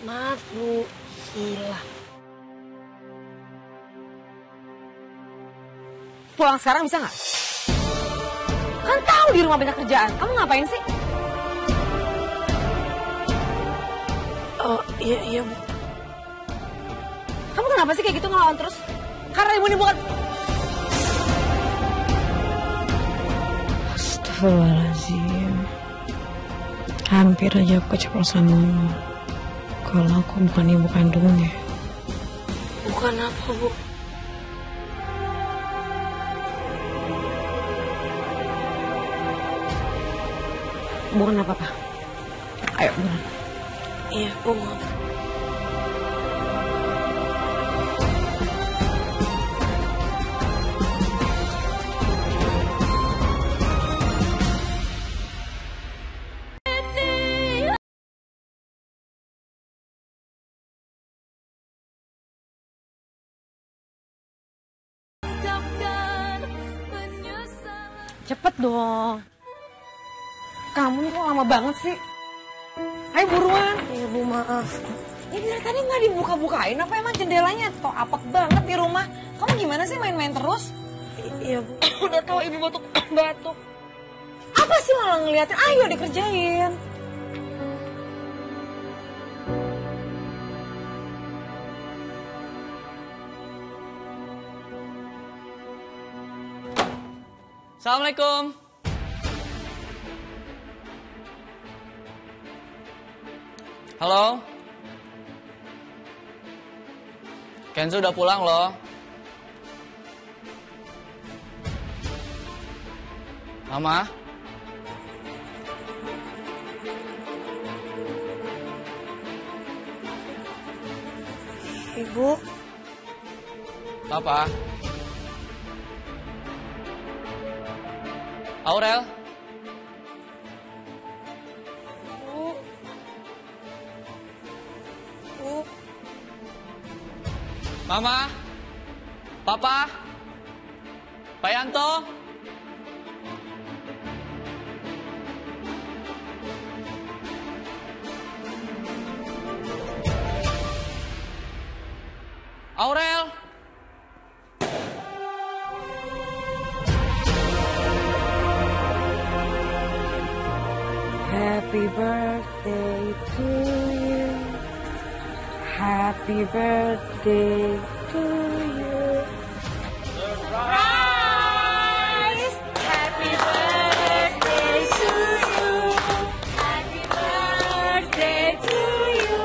Maaf Bu, hilang. Pulang sekarang bisa gak? Kan tahu di rumah banyak kerjaan, kamu ngapain sih? Oh iya Bu. Kamu kenapa sih kayak gitu ngelawan terus? Karena ibu ini bukan... Astagfirullahaladzim. Hampir aja aku keceplosan ngomong kalau aku bukan ibu kandungnya. Bukan apa Bu? Bukan apa-apa. Ayo buruan. Iya, Bu, maaf. Cepet dong. Kamu nih kok lama banget sih? Ayo buruan. Iya, Bu, maaf. Ya dari tadi nggak dibuka-bukain, apa emang jendelanya toh apek banget di rumah? Kamu gimana sih main-main terus? Iya, Bu. Udah tahu ibu batuk. Apa sih malah ngeliatin? Ayo dikerjain. Assalamualaikum. Halo. Kenzo udah pulang loh. Mama. Ibu. Papa. Aurel. Bu. Bu. Mama. Papa. Pak Yanto. Aurel. Happy birthday to you. Happy birthday to you. Surprise! Happy birthday to you. Happy birthday to you.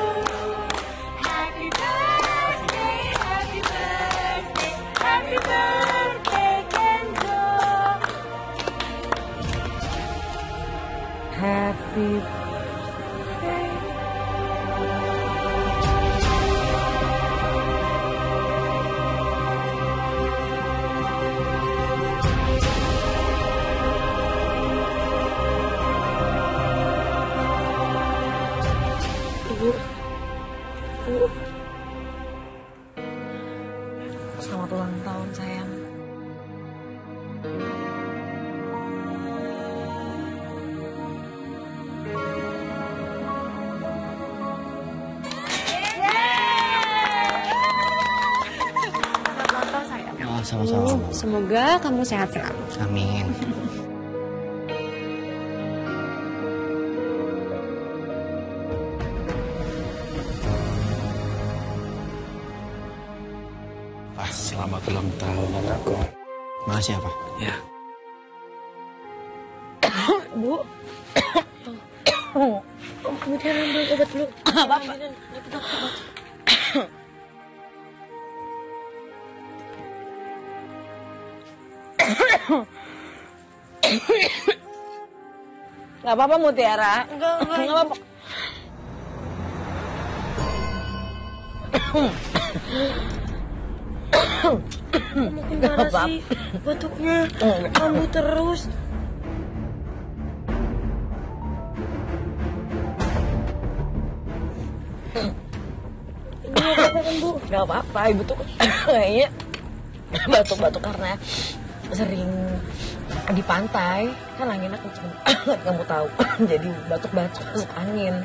Happy birthday, happy birthday, happy birthday, Kenzo. Happy birthday. Ibu. Bu. Selamat ulang tahun sayang. Oh, sama-sama. Semoga kamu sehat-sehat. Amin. Selamat ulang tahun anakku. Makasih ya, Pak. Ya. Bu. Kemudian ambil obat dulu. Apa? Gak apa-apa Mutiara. Enggak. Gak apa-apa. Makin parah sih batuknya. Kambuh terus. Ini apa kan, Bu? Gak apa-apa, ibu tuh kayaknya batuk-batuk karena sering di pantai. Kan anginnya kenceng banget, kamu tahu. Jadi batuk-batuk masuk angin.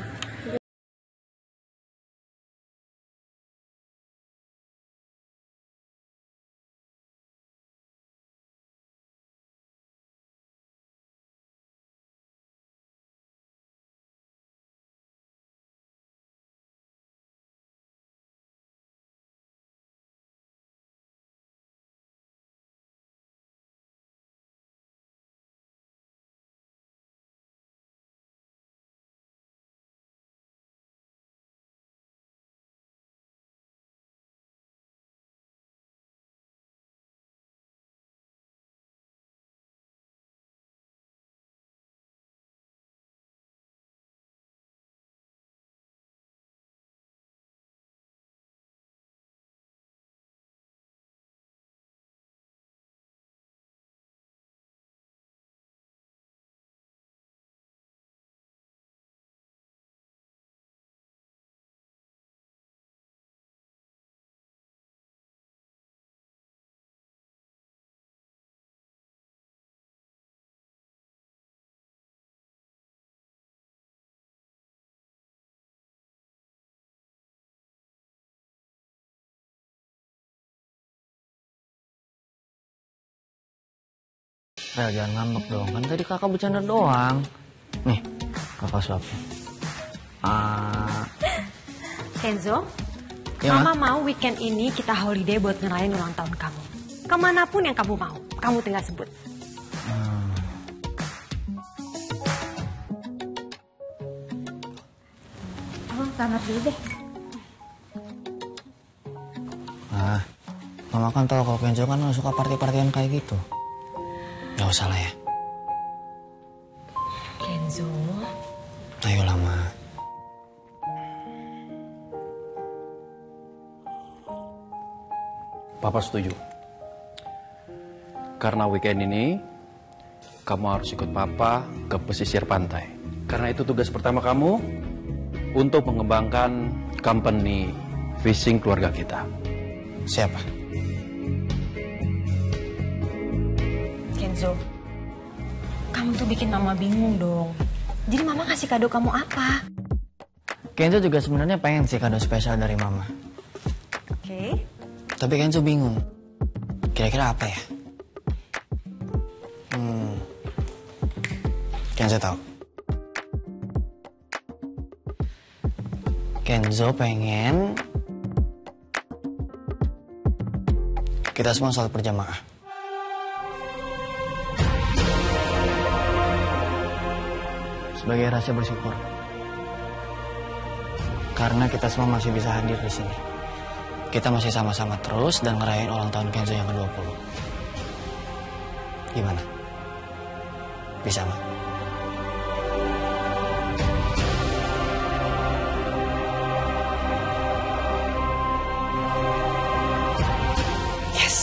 Rel, jangan ngambek dong. Kan tadi kakak bercanda doang. Nih, kakak suapin. Kenzo, Ya, Mama mau weekend ini kita holiday buat ngerayain ulang tahun kamu. Kemanapun yang kamu mau, kamu tinggal sebut. Kamar dulu deh. Mama kan tahu kalau Kenzo kan suka party-partyan kayak gitu. Gak usah lah ya. Kenzo. Ayolah, Ma. Papa setuju. Karena weekend ini, kamu harus ikut Papa ke pesisir pantai. Karena itu tugas pertama kamu untuk mengembangkan company fishing keluarga kita. Siapa? Kenzo, kamu tuh bikin Mama bingung dong. Jadi Mama kasih kado kamu apa? Kenzo juga sebenarnya pengen sih kado spesial dari Mama. Oke. Tapi Kenzo bingung. Kira-kira apa ya? Kenzo tahu. Kenzo pengen kita semua salat berjamaah. Sebagai rasa bersyukur. Karena kita semua masih bisa hadir di sini. Kita masih sama-sama terus dan ngerayain ulang tahun Kenzo yang ke-20. Gimana? Bisa, Ma? Yes!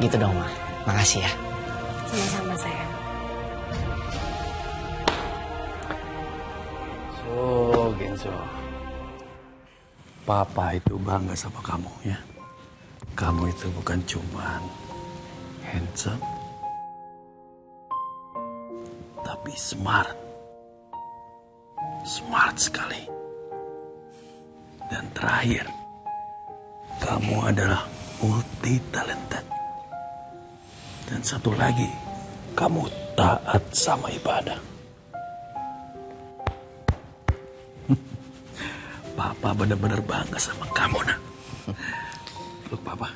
Gitu dong, Ma. Makasih ya. Sama-sama, sayang. Kenzo, Papa itu bangga sama kamu ya. Kamu itu bukan cuman handsome, tapi smart. Smart sekali. Dan terakhir, kamu adalah multi talented. Dan satu lagi, kamu taat sama ibadah. Papa benar-benar bangga sama kamu, nak. Peluk Papa.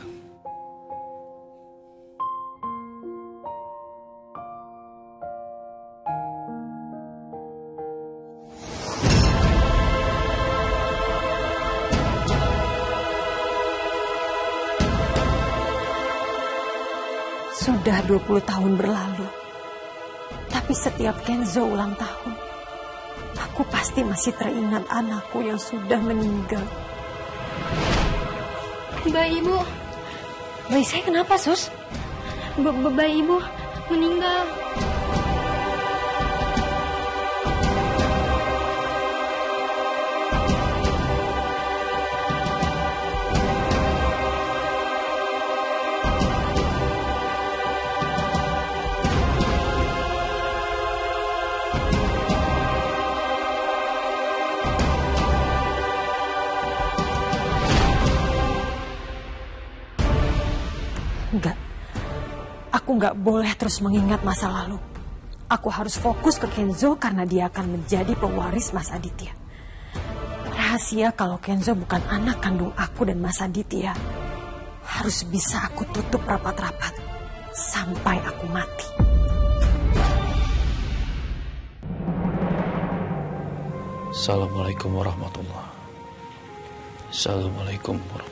Sudah 20 tahun berlalu. Tapi setiap Kenzo ulang tahun, aku pasti masih teringat anakku yang sudah meninggal. Bayi ibu. Bayi saya kenapa, Sus? Bayi ibu meninggal. Enggak. Aku nggak boleh terus mengingat masa lalu. Aku harus fokus ke Kenzo karena dia akan menjadi pewaris Mas Aditya. Rahasia kalau Kenzo bukan anak kandung aku dan Mas Aditya harus bisa aku tutup rapat-rapat sampai aku mati. Assalamualaikum warahmatullahi. Assalamualaikum warahmatullahi.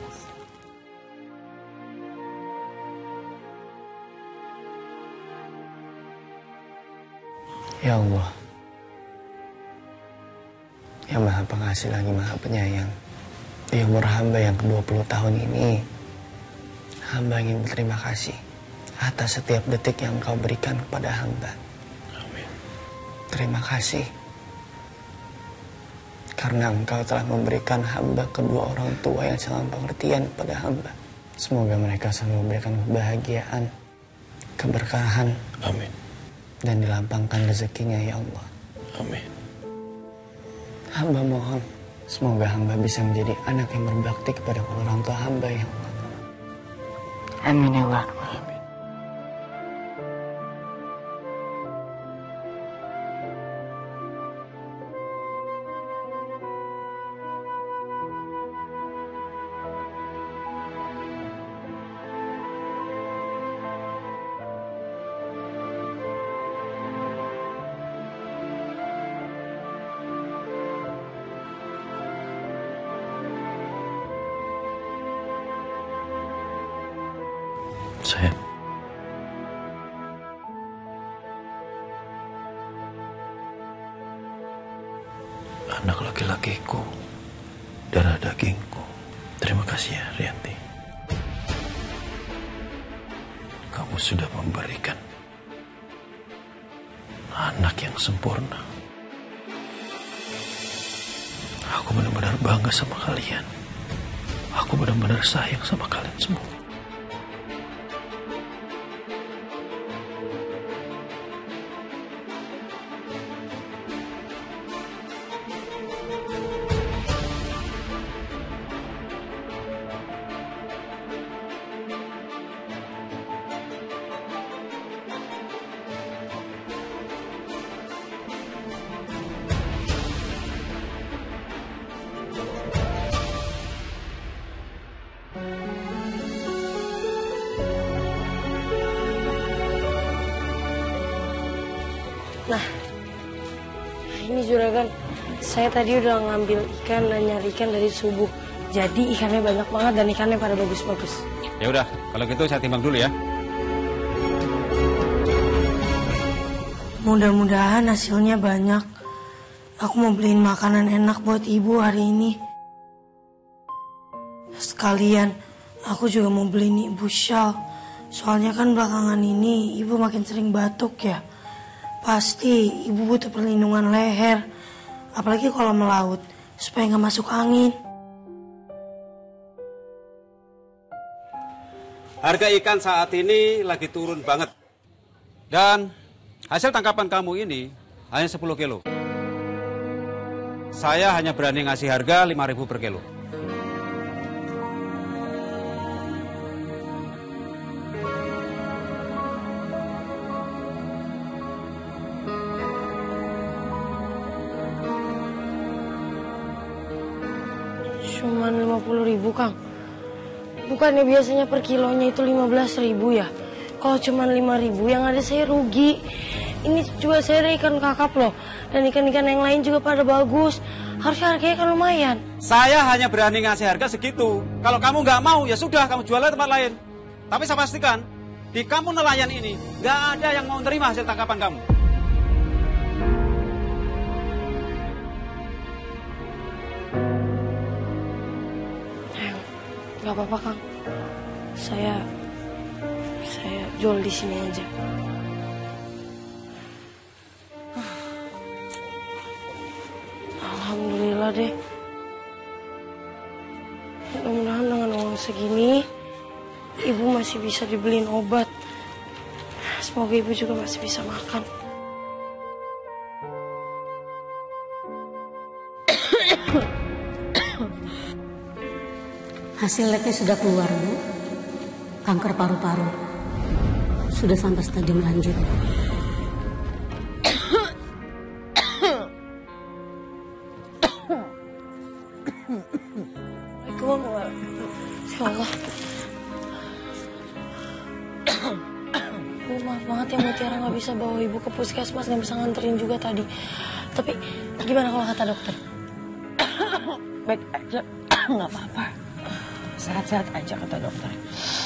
Ya Allah, yang Maha Pengasih lagi Maha Penyayang, di umur hamba yang ke-20 tahun ini, hamba ingin berterima kasih atas setiap detik yang Engkau berikan kepada hamba. Amin. Terima kasih karena Engkau telah memberikan hamba kedua orang tua yang sangat pengertian pada hamba. Semoga mereka selalu memberikan kebahagiaan, keberkahan. Amin. Dan dilapangkan rezekinya ya Allah. Amin. Hamba mohon, semoga hamba bisa menjadi anak yang berbakti kepada orang tua hamba ya Allah. Amin ya Allah. Amin. sayang. Anak laki-lakiku, darah dagingku. Terima kasih ya, Rianti. Kamu sudah memberikan anak yang sempurna. Aku benar-benar bangga sama kalian. Aku benar-benar sayang sama kalian semua. Nah, ini juragan, saya tadi udah ngambil ikan dan nyari ikan dari subuh. Jadi ikannya banyak banget dan ikannya pada bagus-bagus. Ya udah, kalau gitu saya timbang dulu ya. Mudah-mudahan hasilnya banyak. Aku mau beliin makanan enak buat ibu hari ini. Sekalian, aku juga mau beliin ibu shawl. Soalnya kan belakangan ini ibu makin sering batuk ya. Pasti ibu butuh perlindungan leher, apalagi kalau melaut, supaya nggak masuk angin. Harga ikan saat ini lagi turun banget. Dan hasil tangkapan kamu ini hanya 10 kilo. Saya hanya berani ngasih harga 5.000 per kilo. Cuman 50.000, Kang. Bukannya biasanya per kilonya itu 15.000 ya? Kalau cuman 5.000 yang ada saya rugi. Ini juga saya ada ikan kakap loh. Dan ikan-ikan yang lain juga pada bagus. Harusnya harganya kan lumayan. Saya hanya berani ngasih harga segitu. Kalau kamu nggak mau, ya sudah, kamu jual di tempat lain. Tapi saya pastikan, di kampung nelayan ini, nggak ada yang mau menerima hasil tangkapan kamu. Gak apa-apa, Kang. Saya jual di sini aja. Alhamdulillah deh. Mudah-mudahan dengan uang segini, ibu masih bisa dibeliin obat. Semoga ibu juga masih bisa makan. Hasil labnya sudah keluar, Bu. Kanker paru-paru. Sudah sampai stadium lanjut. Ya Allah. Bu, maaf banget ya Mutiara nggak bisa bawa ibu ke puskesmas, nggak bisa nganterin juga tadi. Tapi gimana kalau kata dokter? Baik aja, nggak apa-apa. Sehat-sehat aja kata dokter.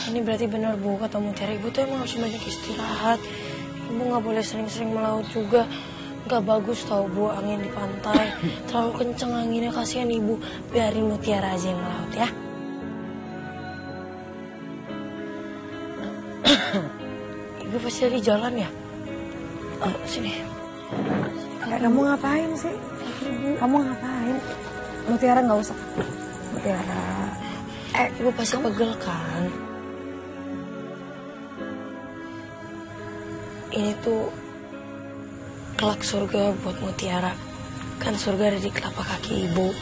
Ini berarti benar Bu, kata Mutiara, ibu tuh emang harus banyak istirahat. Ibu nggak boleh sering-sering melaut juga. Nggak bagus tau Bu, angin di pantai. Terlalu kenceng anginnya, kasihan ibu. Biarin Mutiara aja yang melaut ya. Ibu pasti dari jalan ya? Sini. Kamu ngapain sih? Kamu ngapain? Mutiara nggak usah. Mutiara. Ibu pasti pegel kan? Ini tuh kelak surga buat Mutiara. Kan surga ada di telapak kaki ibu.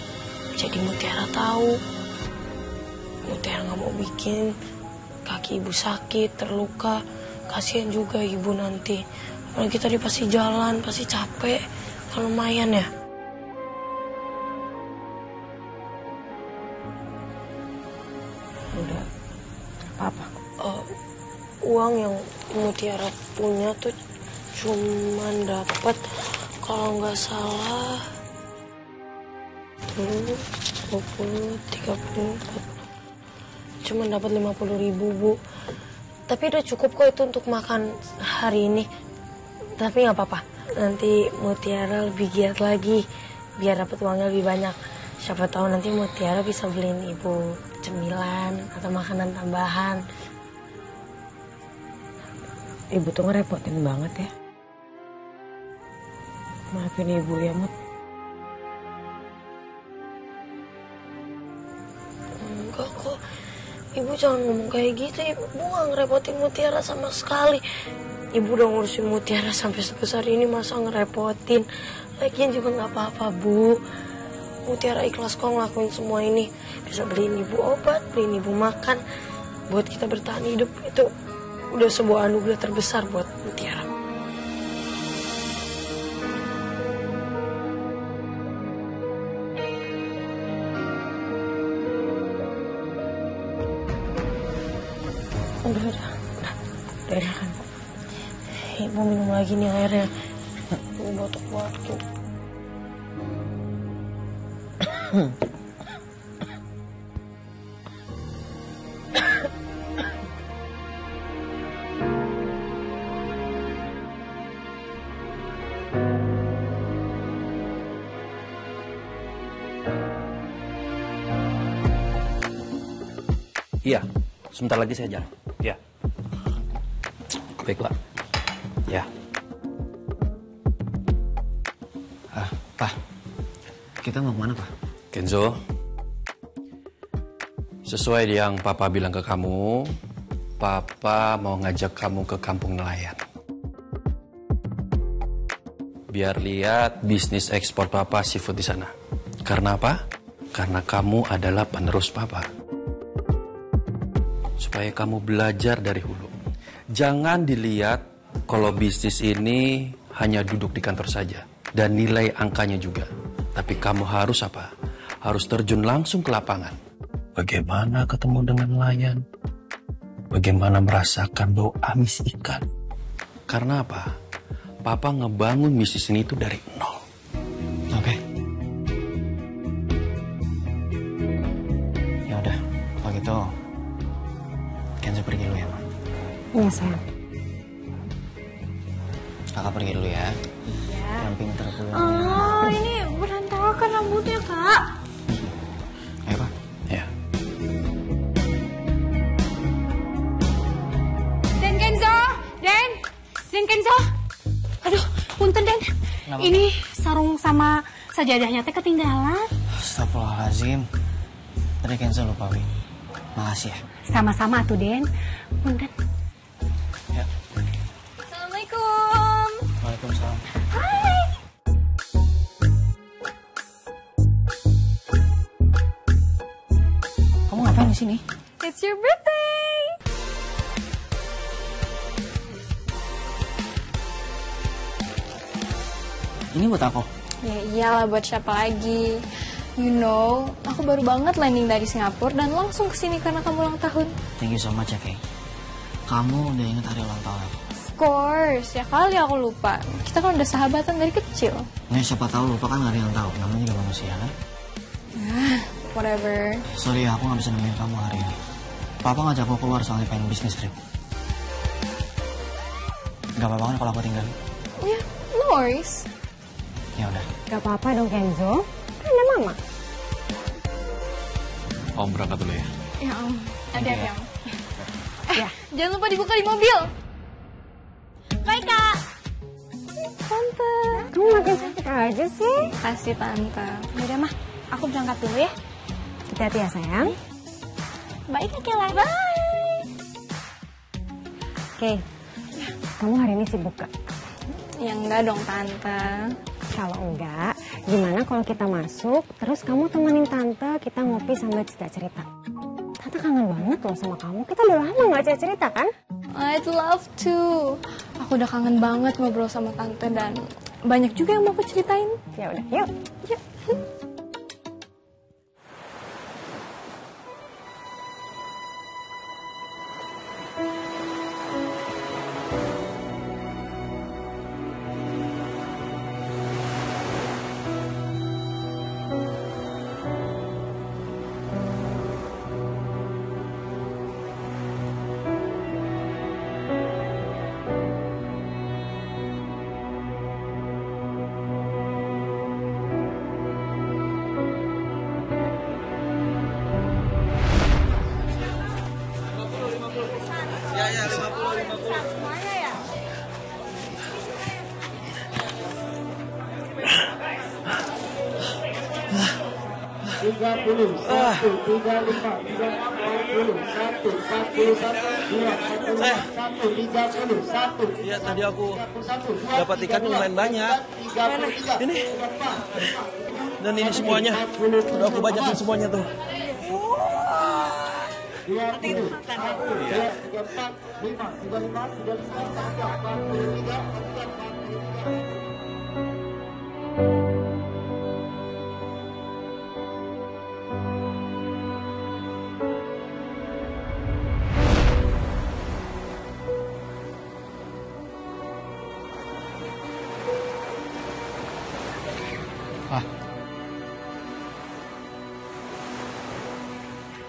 Jadi Mutiara tahu. Mutiara nggak mau bikin kaki ibu sakit, terluka. Kasihan juga ibu nanti. Apalagi tadi pasti jalan, pasti capek. Kan lumayan ya. Udah. Apa? Uang yang Mutiara punya tuh cuman dapat kalau nggak salah 20, 30, 40. Cuman dapat 50.000 Bu. Tapi udah cukup kok itu untuk makan hari ini. Tapi nggak apa-apa. Nanti Mutiara lebih giat lagi biar dapat uangnya lebih banyak. Siapa tahu nanti Mutiara bisa beliin ibu cemilan atau makanan tambahan. Ibu tuh ngerepotin banget ya. Maafin ibu ya, Mut. Enggak kok. Ibu jangan ngomong kayak gitu. Ibu gak ngerepotin Mutiara sama sekali. Ibu udah ngurusin Mutiara sampai sebesar ini, masa ngerepotin. Lagian juga gak apa-apa, Bu. Mutiara ikhlas kok ngelakuin semua ini. Bisa beliin ibu obat, beliin ibu makan. Buat kita bertahan hidup itu udah sebuah anugerah terbesar buat Mutiara. Udah kan. Ibu minum lagi nih airnya. Ibu batuk-batuk. Iya, sebentar lagi saya jalan. Ya. Baik, Pak. Ya. Pak, kita mau kemana, Pak? Kenzo, sesuai yang Papa bilang ke kamu, Papa mau ngajak kamu ke kampung nelayan. Biar lihat bisnis ekspor Papa seafood di sana. Karena apa? Karena kamu adalah penerus Papa. Supaya kamu belajar dari hulu. Jangan dilihat kalau bisnis ini hanya duduk di kantor saja. Dan nilai angkanya juga. Tapi kamu harus apa? Harus terjun langsung ke lapangan. Bagaimana ketemu dengan nelayan? Bagaimana merasakan bau amis ikan? Karena apa? Papa ngebangun bisnis ini itu dari nol. Oke. Ya udah, kalau gitu Kenzo pergi dulu ya, Ma. Iya, sayang. Kakak pergi dulu ya. Yang pinter pulang. Oh, ini berantakan rambutnya, Kak. Ayo, Pak. Ya. Den Kenzo, Den Kenzo. Aduh, punten Den. Kenapa? Ini sarung sama sajadahnya teh ketinggalan. Astagfirullahaladzim. Tadi Kenzo lupa, Wi. Makasih ya. Sama-sama tuh Den. Punten. Ya. Assalamualaikum. Waalaikumsalam. Hai. Kamu ngapain di sini? It's your birthday. Ini buat aku. Ya iyalah, buat siapa lagi? You know, aku baru banget landing dari Singapura dan langsung kesini karena kamu ulang tahun. Thank you so much ya, Kay. Kamu udah ingat hari ulang tahun aku. Of course, ya kali aku lupa. Kita kan udah sahabatan dari kecil. Nah, siapa tahu lupa kan gak ada yang tahu. Namanya juga manusia kan? Whatever. Sorry ya, aku gak bisa nemenin kamu hari ini. Papa ngajak aku keluar soalnya pengen bisnis trip. Gak apa-apa kan kalau aku tinggal? Ya, no worries. Ya udah. Gak apa-apa dong Kenzo. Kan ada mama. Om berangkat dulu ya. Ya om, ada ya. yang. Jangan lupa dibuka di mobil. Bye, Kak. Tante, kamu makin cantik aja sih. Kasih tante. Yaudah mah, aku berangkat dulu ya. Hati-hati ya sayang. Bye, Kak Kela. Bye. Oke, kamu hari ini sibuk gak? Ya enggak dong tante. Kalau enggak, gimana kalau kita masuk, terus kamu temenin tante, kita ngopi sambil cerita-cerita. Tante kangen banget loh sama kamu, kita udah lama gak cerita-cerita kan? I'd love to. Aku udah kangen banget ngobrol sama tante dan banyak juga yang mau aku ceritain. Ya udah, yuk. Yuk. Semuanya ya? Iya, tadi aku dapat ikan lumayan banyak. Ini. Dan ini semuanya. Udah aku banyakin semuanya tuh.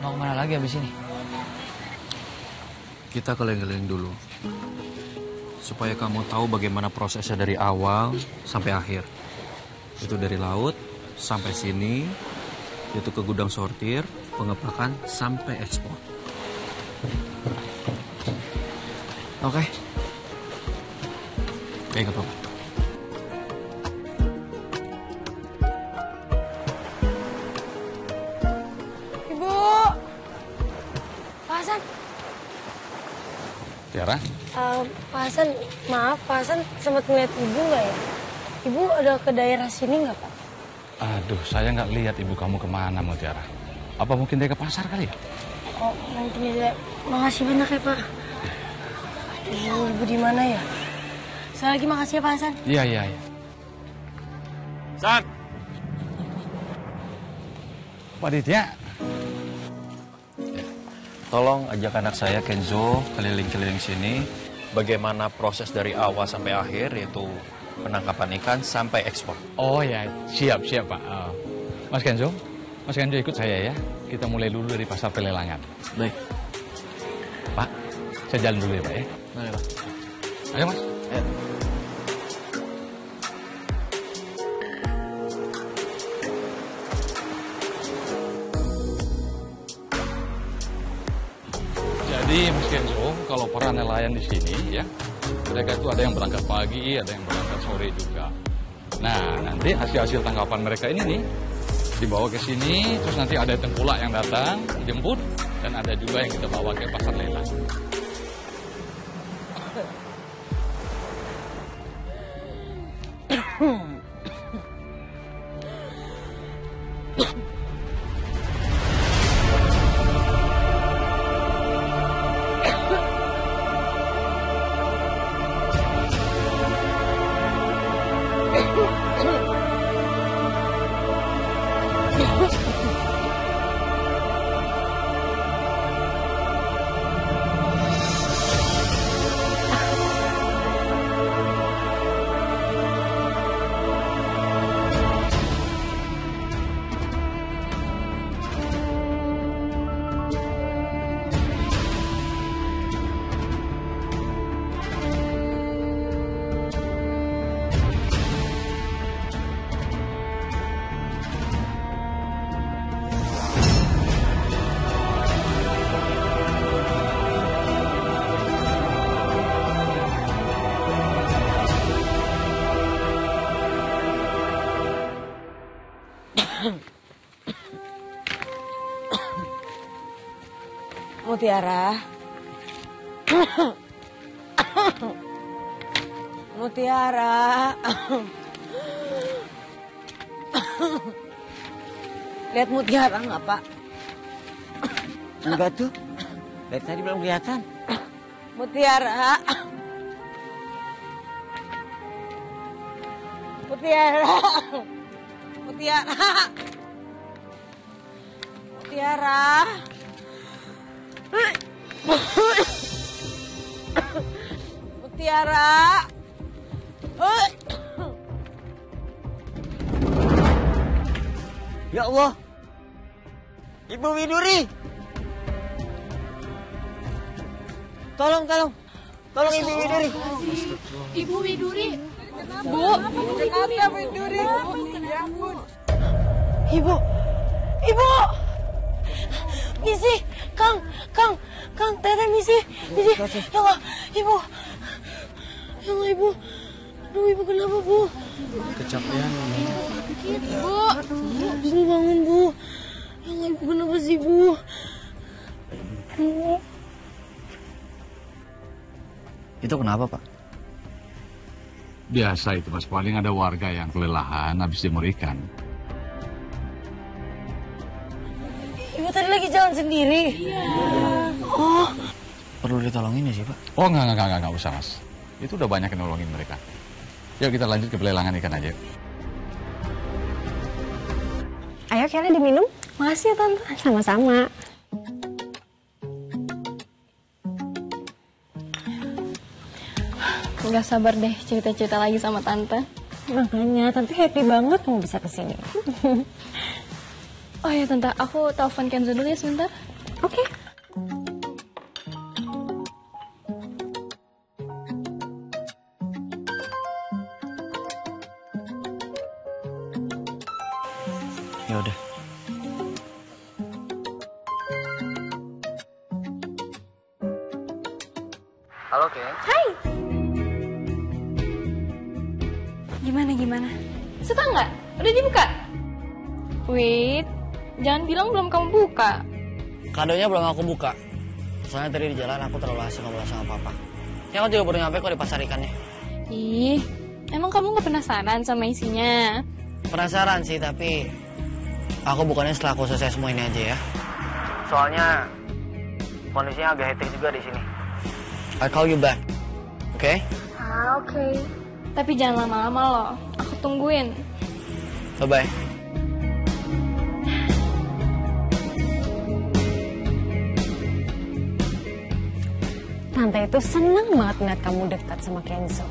Mau kemana lagi habis ini? Kita keliling-keliling dulu. Supaya kamu tahu bagaimana prosesnya dari awal sampai akhir. Itu dari laut sampai sini, itu ke gudang sortir, pengepakan sampai ekspor. Oke? Oke, nggak apa-apa. Tiara? Pak Hasan, maaf, Pak Hasan sempat ngeliat Ibu nggak ya? Ibu ada ke daerah sini nggak, Pak? Aduh, saya nggak lihat ibu kamu kemana, Mutiara. Apa mungkin dia ke pasar kali ya? Oh, mungkin ya. Makasih banyak ya, Pak. Ibu di mana ya? Saya lagi makasih ya, Pak Hasan. Iya. San! Pak Ditya. Tolong ajak anak saya Kenzo keliling-keliling sini. Bagaimana proses dari awal sampai akhir, yaitu penangkapan ikan sampai ekspor. Oh ya, siap Pak. Mas Kenzo ikut saya ya. Kita mulai dulu dari pasar pelelangan. Baik. Pak, saya jalan dulu ya Pak ya. Mari Pak. Ayo Mas. Ayo. Jadi Mas Kenzo, kalau para nelayan di sini ya, mereka itu ada yang berangkat pagi, ada yang berangkat sore juga. Nah, nanti hasil-hasil tangkapan mereka ini nih dibawa ke sini, terus nanti ada tengkulak yang datang, jemput, dan ada juga yang kita bawa ke pasar lelang. Mutiara. Mutiara. Lihat Mutiara nggak, Pak? Enggak tuh. Dari tadi belum kelihatan. Mutiara. Mutiara. Mutiara. Mutiara. Mutiara. Ya Allah. Ibu Widuri. Tolong Ibu Widuri. Ibu Widuri. Bu, kenapa Widuri? Ya ampun. Ibu. Misi, Kang, Teteh misi. Ya Allah, Ibu. Ya Allah, Ibu. Aduh, Ibu kenapa, Bu? Kecapean. Bu bangun, Bu. Ya Allah, Ibu kenapa sih, Bu? Bu. Itu kenapa, Pak? Biasa itu, Mas. Paling ada warga yang kelelahan habis jemur ikan. Ibu tadi lagi jalan sendiri. Iya. Oh. Perlu ditolongin ya sih, Pak? Oh, enggak usah, Mas. Itu udah banyak yang nolongin mereka. Yuk kita lanjut ke pelelangan ikan aja. Ayo Kelly diminum. Makasih ya Tante. Sama-sama. Nggak sabar deh cerita-cerita lagi sama Tante. Makanya Tante happy banget kamu bisa kesini. Oh ya Tante, aku telepon Kenzo dulu ya sebentar. Oke. Ya udah. Halo, Ken. Hai. Gimana? Suka nggak? Udah dibuka? Wait, jangan bilang belum kamu buka. Kadonya belum aku buka. Soalnya tadi di jalan aku terlalu asik ngobrol sama papa. Ini aku juga baru nyampe kok di pasar ikannya. Ih, emang kamu nggak penasaran sama isinya? Penasaran sih, tapi aku bukannya setelah aku selesai semua ini aja ya. Soalnya kondisinya agak hektik juga di sini. I'll call you back, oke? Oke. Tapi jangan lama-lama loh, aku tungguin. Bye-bye. Tante itu seneng banget ngeliat kamu dekat sama Kenzo.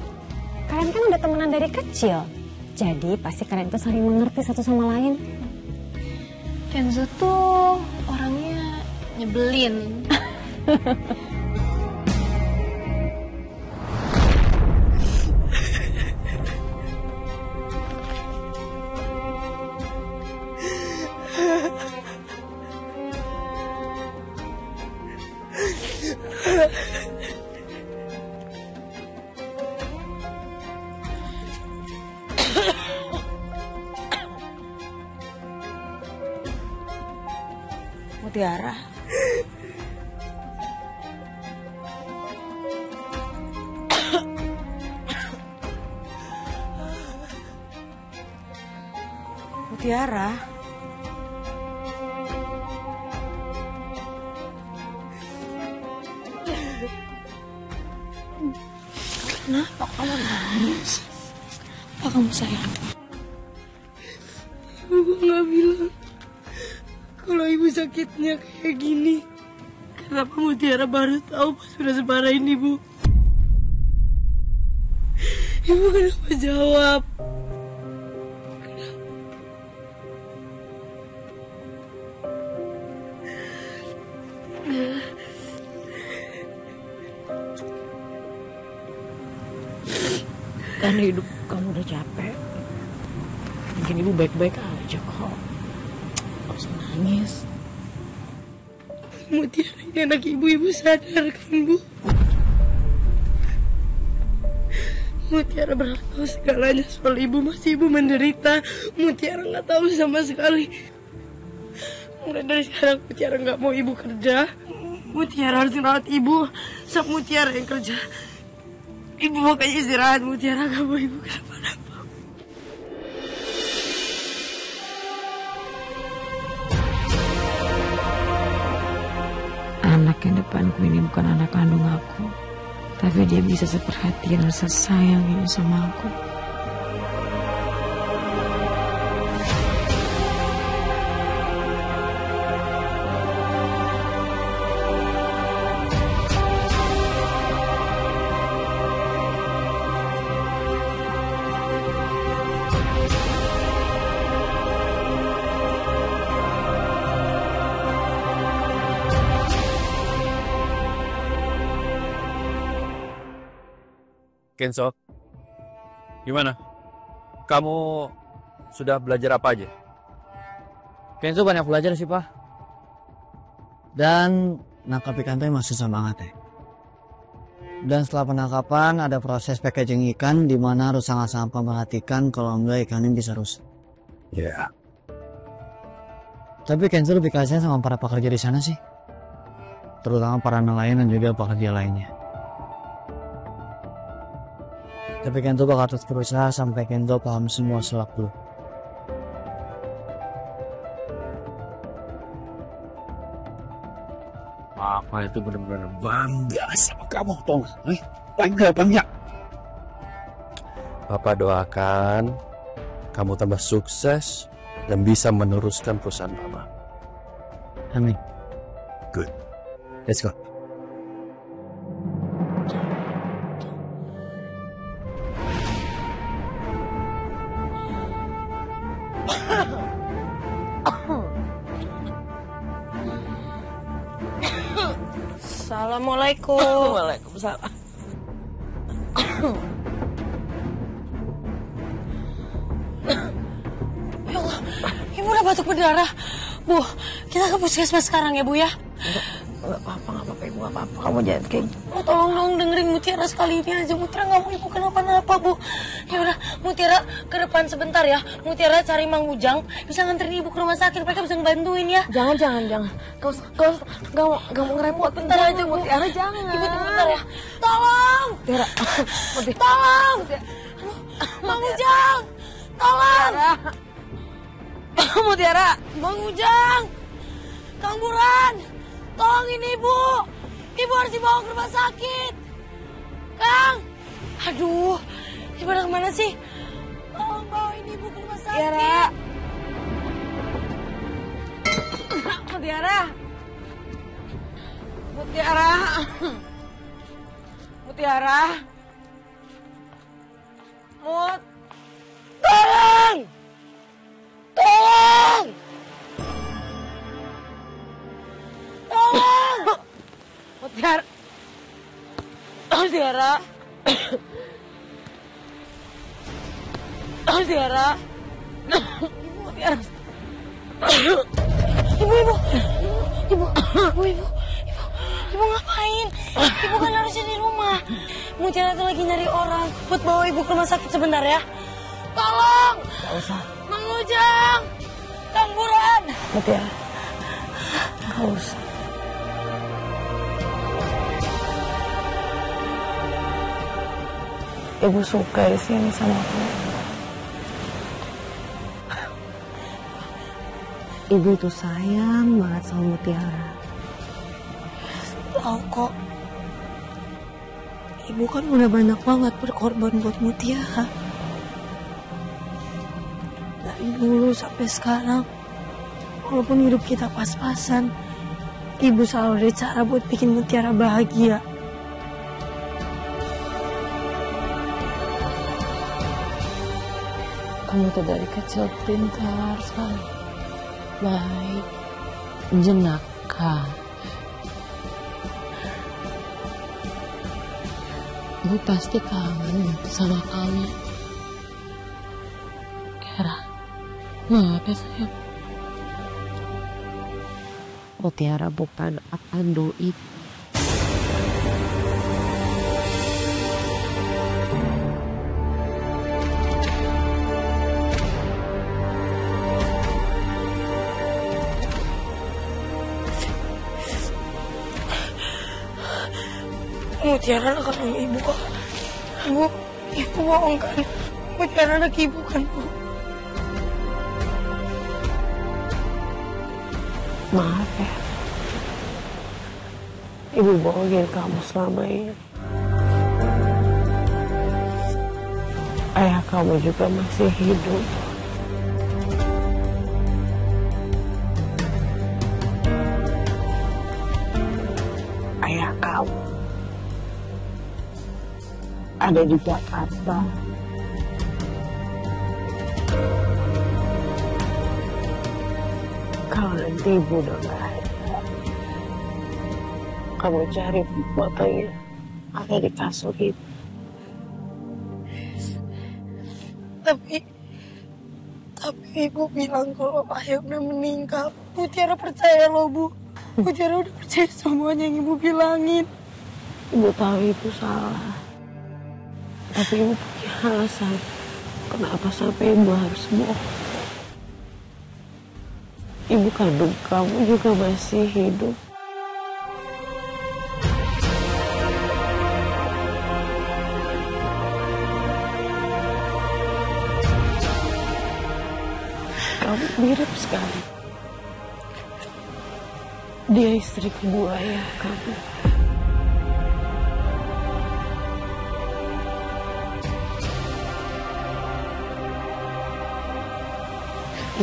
Kalian kan udah temenan dari kecil. Jadi pasti kalian itu saling mengerti satu sama lain. Kenzo tuh orangnya nyebelin. Mutiara. Mutiara. Kenapa kamu nangis? Apa kamu sayang? Ibu nggak bilang kalau ibu sakitnya kayak gini. Kenapa Mutiara baru tahu pas sudah separah ini, Bu? Ibu kenapa jawab? Kan hidup kamu udah capek. Mungkin ibu baik-baik aja kok. Gak usah nangis. Mutiara ini anak ibu sadar kan, Bu? Mutiara berhak tahu segalanya soal ibu, masih ibu menderita. Mutiara nggak tahu sama sekali. Mulai dari sekarang Mutiara nggak mau ibu kerja. Mutiara harus merawat ibu. Sama Mutiara yang kerja. Ibu makanya istirahat. Mutiara nggak mau ibu kenapa-napa. Anak yang depanku ini bukan anak kandung aku. Tapi dia bisa seperhatian dan sesayang ini sama aku. Kenzo, gimana? Kamu sudah belajar apa aja? Kenzo banyak belajar sih, Pak. Dan nangkap ikan itu emang susah banget ya. Dan setelah penangkapan ada proses packaging ikan di mana harus sangat-sangat memperhatikan kalau enggak ikannya bisa rusak. Ya. Tapi Kenzo lebih kasihan sama para pekerja di sana sih. Terutama para nelayan dan juga pekerja lainnya. Tapi Kenzo bakal terus berusaha sampai Kenzo paham semua selak-beluk. Papa itu benar-benar bangga sama kamu, tau gak? Bangga. Papa doakan kamu tambah sukses dan bisa meneruskan perusahaan Papa. Amin. Good. Let's go. Assalamualaikum. Waalaikumsalam. Ya Allah, Ibu udah batuk berdarah. Bu, kita ke puskesmas sekarang ya Bu ya. Gak apa-apa Ibu, gak apa-apa. Kamu jangan kayak gitu. Oh, tolong dong dengerin Mutiara sekali ini aja. Mutiara gak mau Ibu kenapa-napa Bu. Ya udah, Mutiara ke depan sebentar ya. Mutiara cari Mang Ujang, bisa nganterin Ibu ke rumah sakit. Mereka bisa ngebantuin ya. Jangan. Gak mau ngerepot. Bentar aja Mutiara, jangan. Ibu tunggu bentar ya. Tolong. Mutiara. Tolong. Mang Ujang. Tolong. Mutiara. Mang Ujang. Kang Buran. Tolongin Ibu. Ibu harus dibawa ke rumah sakit. Kang. Aduh. Ibu ada kemana sih? Tolong bawain Ibu ke rumah sakit. Mutiara. Mutiara. Mutiara. Mut. Tolong. Tolong. Tolong. Mutiara. Mutiara. Mutiara. Mutiara. Ibu ngapain? Ibu kan harusnya di rumah. Mutiara tuh lagi nyari orang buat bawa Ibu ke rumah sakit sebentar ya. Tolong. Gak usah. Mang Ujang. Kang Buran. Mutiara. Gak usah. Ibu suka di sini sama aku. Ibu itu sayang banget sama Mutiara. Tahu kok. Ibu kan udah banyak banget berkorban buat Mutiara. Dari dulu sampai sekarang, walaupun hidup kita pas-pasan, Ibu selalu ada cara buat bikin Mutiara bahagia. Kamu tuh dari kecil pintar sekali. Baik. Jenaka. Ibu pasti kangen sama kamu. Kera, maaf ya sayang. Mutiara bukan apa doi. Mutiara anak kandung Ibu kok. Ibu bohong kan? Mutiara anak Ibu kan, Bu? Maaf ya. Ibu bohongin kamu selama ini. Ayah kamu juga masih hidup. Ayah kamu ada di Jakarta. Kalau nanti Ibu udah gak ada, kamu cari fotonya ada di kasur itu. Tapi Ibu bilang kalau ayah udah meninggal. Mutiara percaya loh, Bu. Mutiara udah percaya semuanya yang Ibu bilangin. Ibu tahu itu salah. Tapi Ibu punya alasan kenapa sampai Ibu harus bohong. Ibu kandung kamu juga masih hidup. Kamu mirip sekali. Dia istri kedua ayah kamu.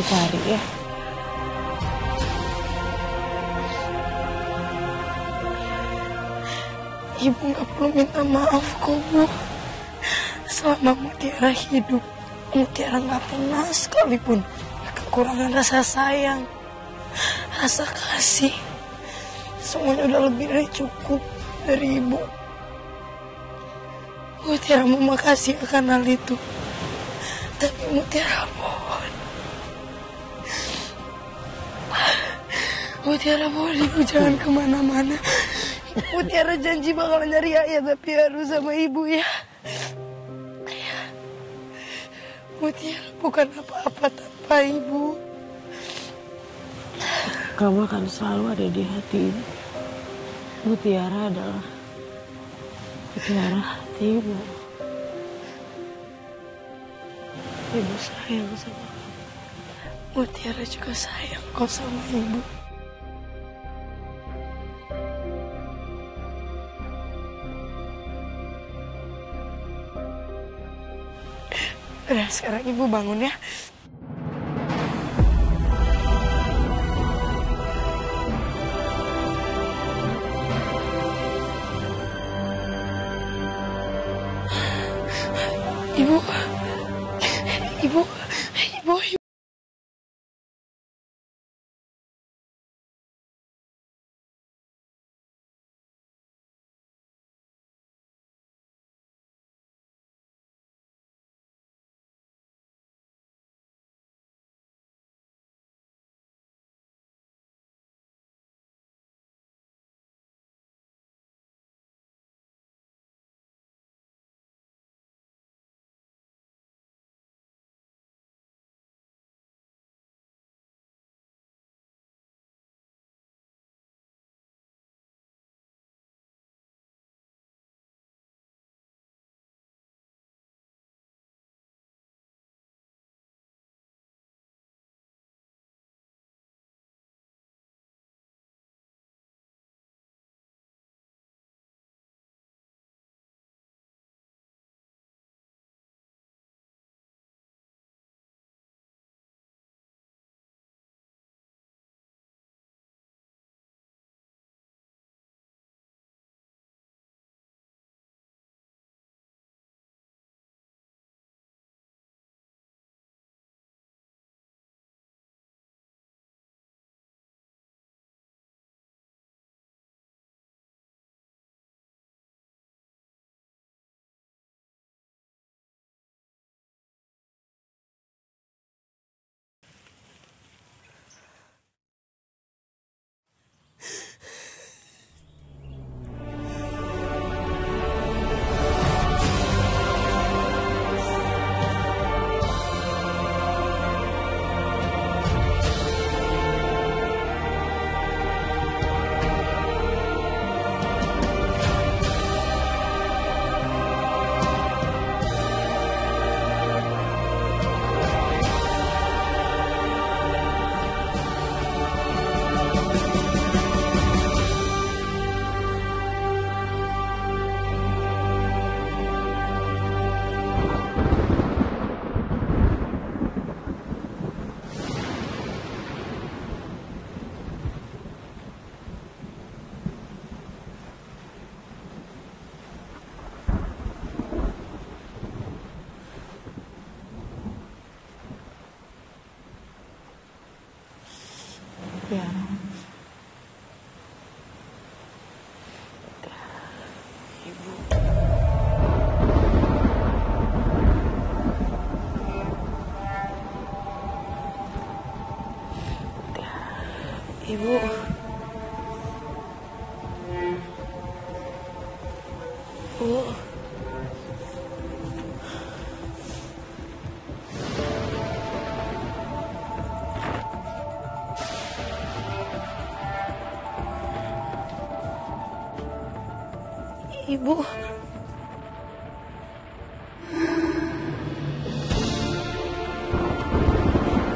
Utari ya. Ibu gak perlu minta maaf kok, Bu. Selama Mutiara hidup, Mutiara gak pernah sekalipun kekurangan rasa sayang, rasa kasih. Semuanya udah lebih dari cukup dari Ibu. Mutiara mau makasih akan hal itu. Tapi Mutiara mohon. Mutiara mohon Ibu jangan kemana-mana. Mutiara janji bakal nyari ayah tapi harus sama Ibu ya. Mutiara bukan apa-apa tanpa Ibu. Kamu akan selalu ada di hati Ibu. Mutiara adalah mutiara hati Ibu. Ibu sayang sama kamu. Mutiara juga sayang kok sama Ibu. Udah, sekarang Ibu bangun ya. Ibu. Tiara. Ibu, Ibu.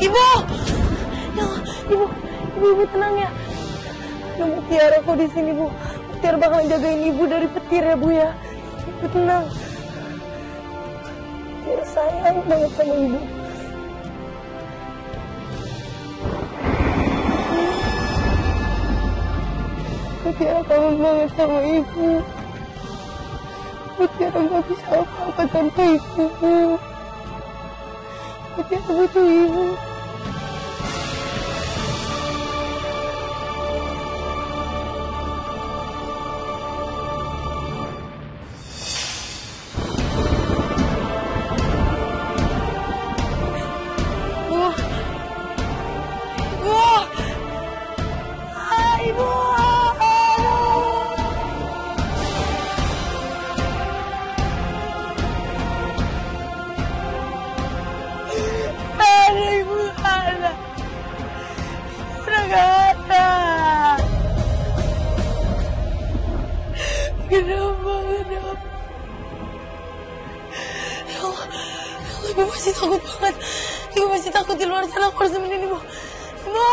Ibu! Ya Allah, Ibu tenang ya. Nemu Tiara kok di sini, Bu. Tiara bakal jagain Ibu dari petir ya, Bu ya. Ibu tenang. Tiara sayang banget sama Ibu. Tiara kangen banget sama Ibu. Tiara gak bisa apa-apa tanpa Ibu. Tiara butuh Ibu. Kenapa? Ya Allah, Ibu masih takut banget. Ibu masih takut di luar sana. Aku harus nemenin Ibu. Ibu.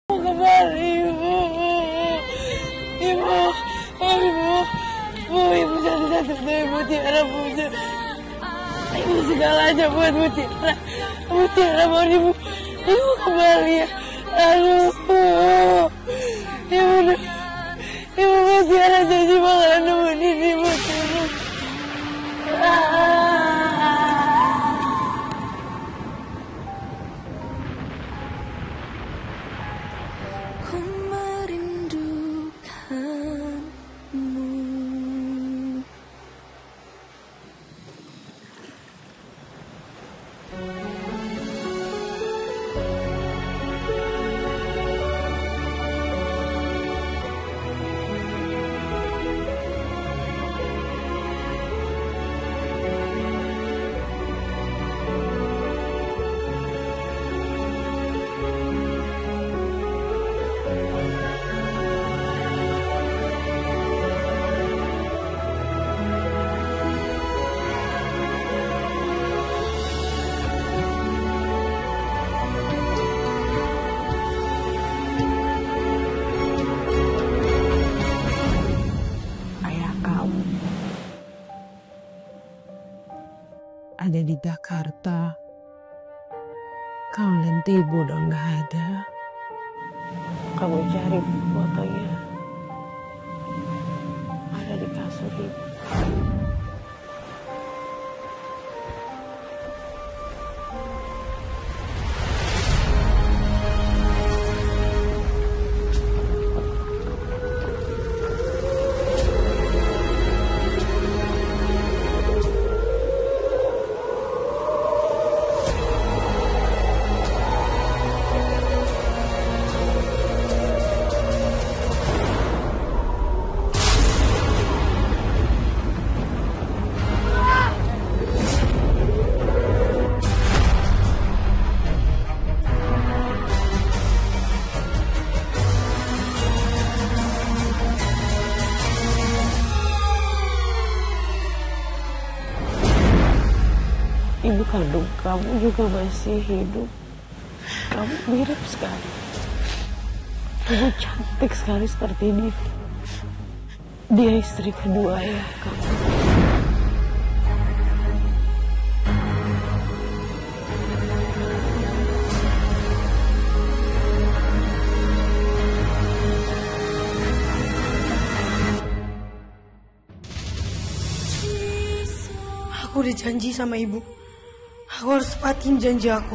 Kembali, Ibu satu-satunya Ibu Tiara punya. Ibu segalanya buat Bu Tiara. Bu Tiara mau Ibu kembali ya. Aduh, Ibu Bu Tiara janji bakalan nemenin Ibu terus. Ada di Jakarta. Kalau nanti Ibu udah nggak ada, kamu cari fotonya. Ada di kasur Ibu. ibu kandung kamu juga masih hidup. Kamu mirip sekali. Ibu cantik sekali seperti ini. Dia istri kedua ayah kamu. Aku udah janji sama ibu. Aku harus tepatin janji aku.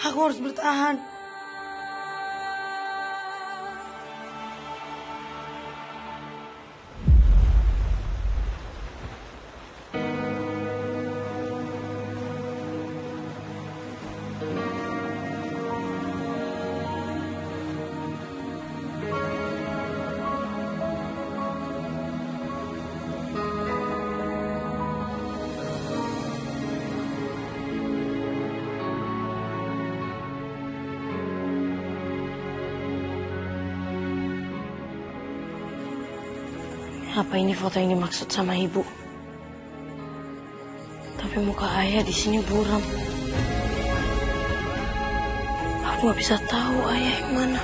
Aku harus bertahan. Apa ini foto yang dimaksud sama ibu? Tapi muka ayah di sini buram. Aku gak bisa tahu ayah yang mana.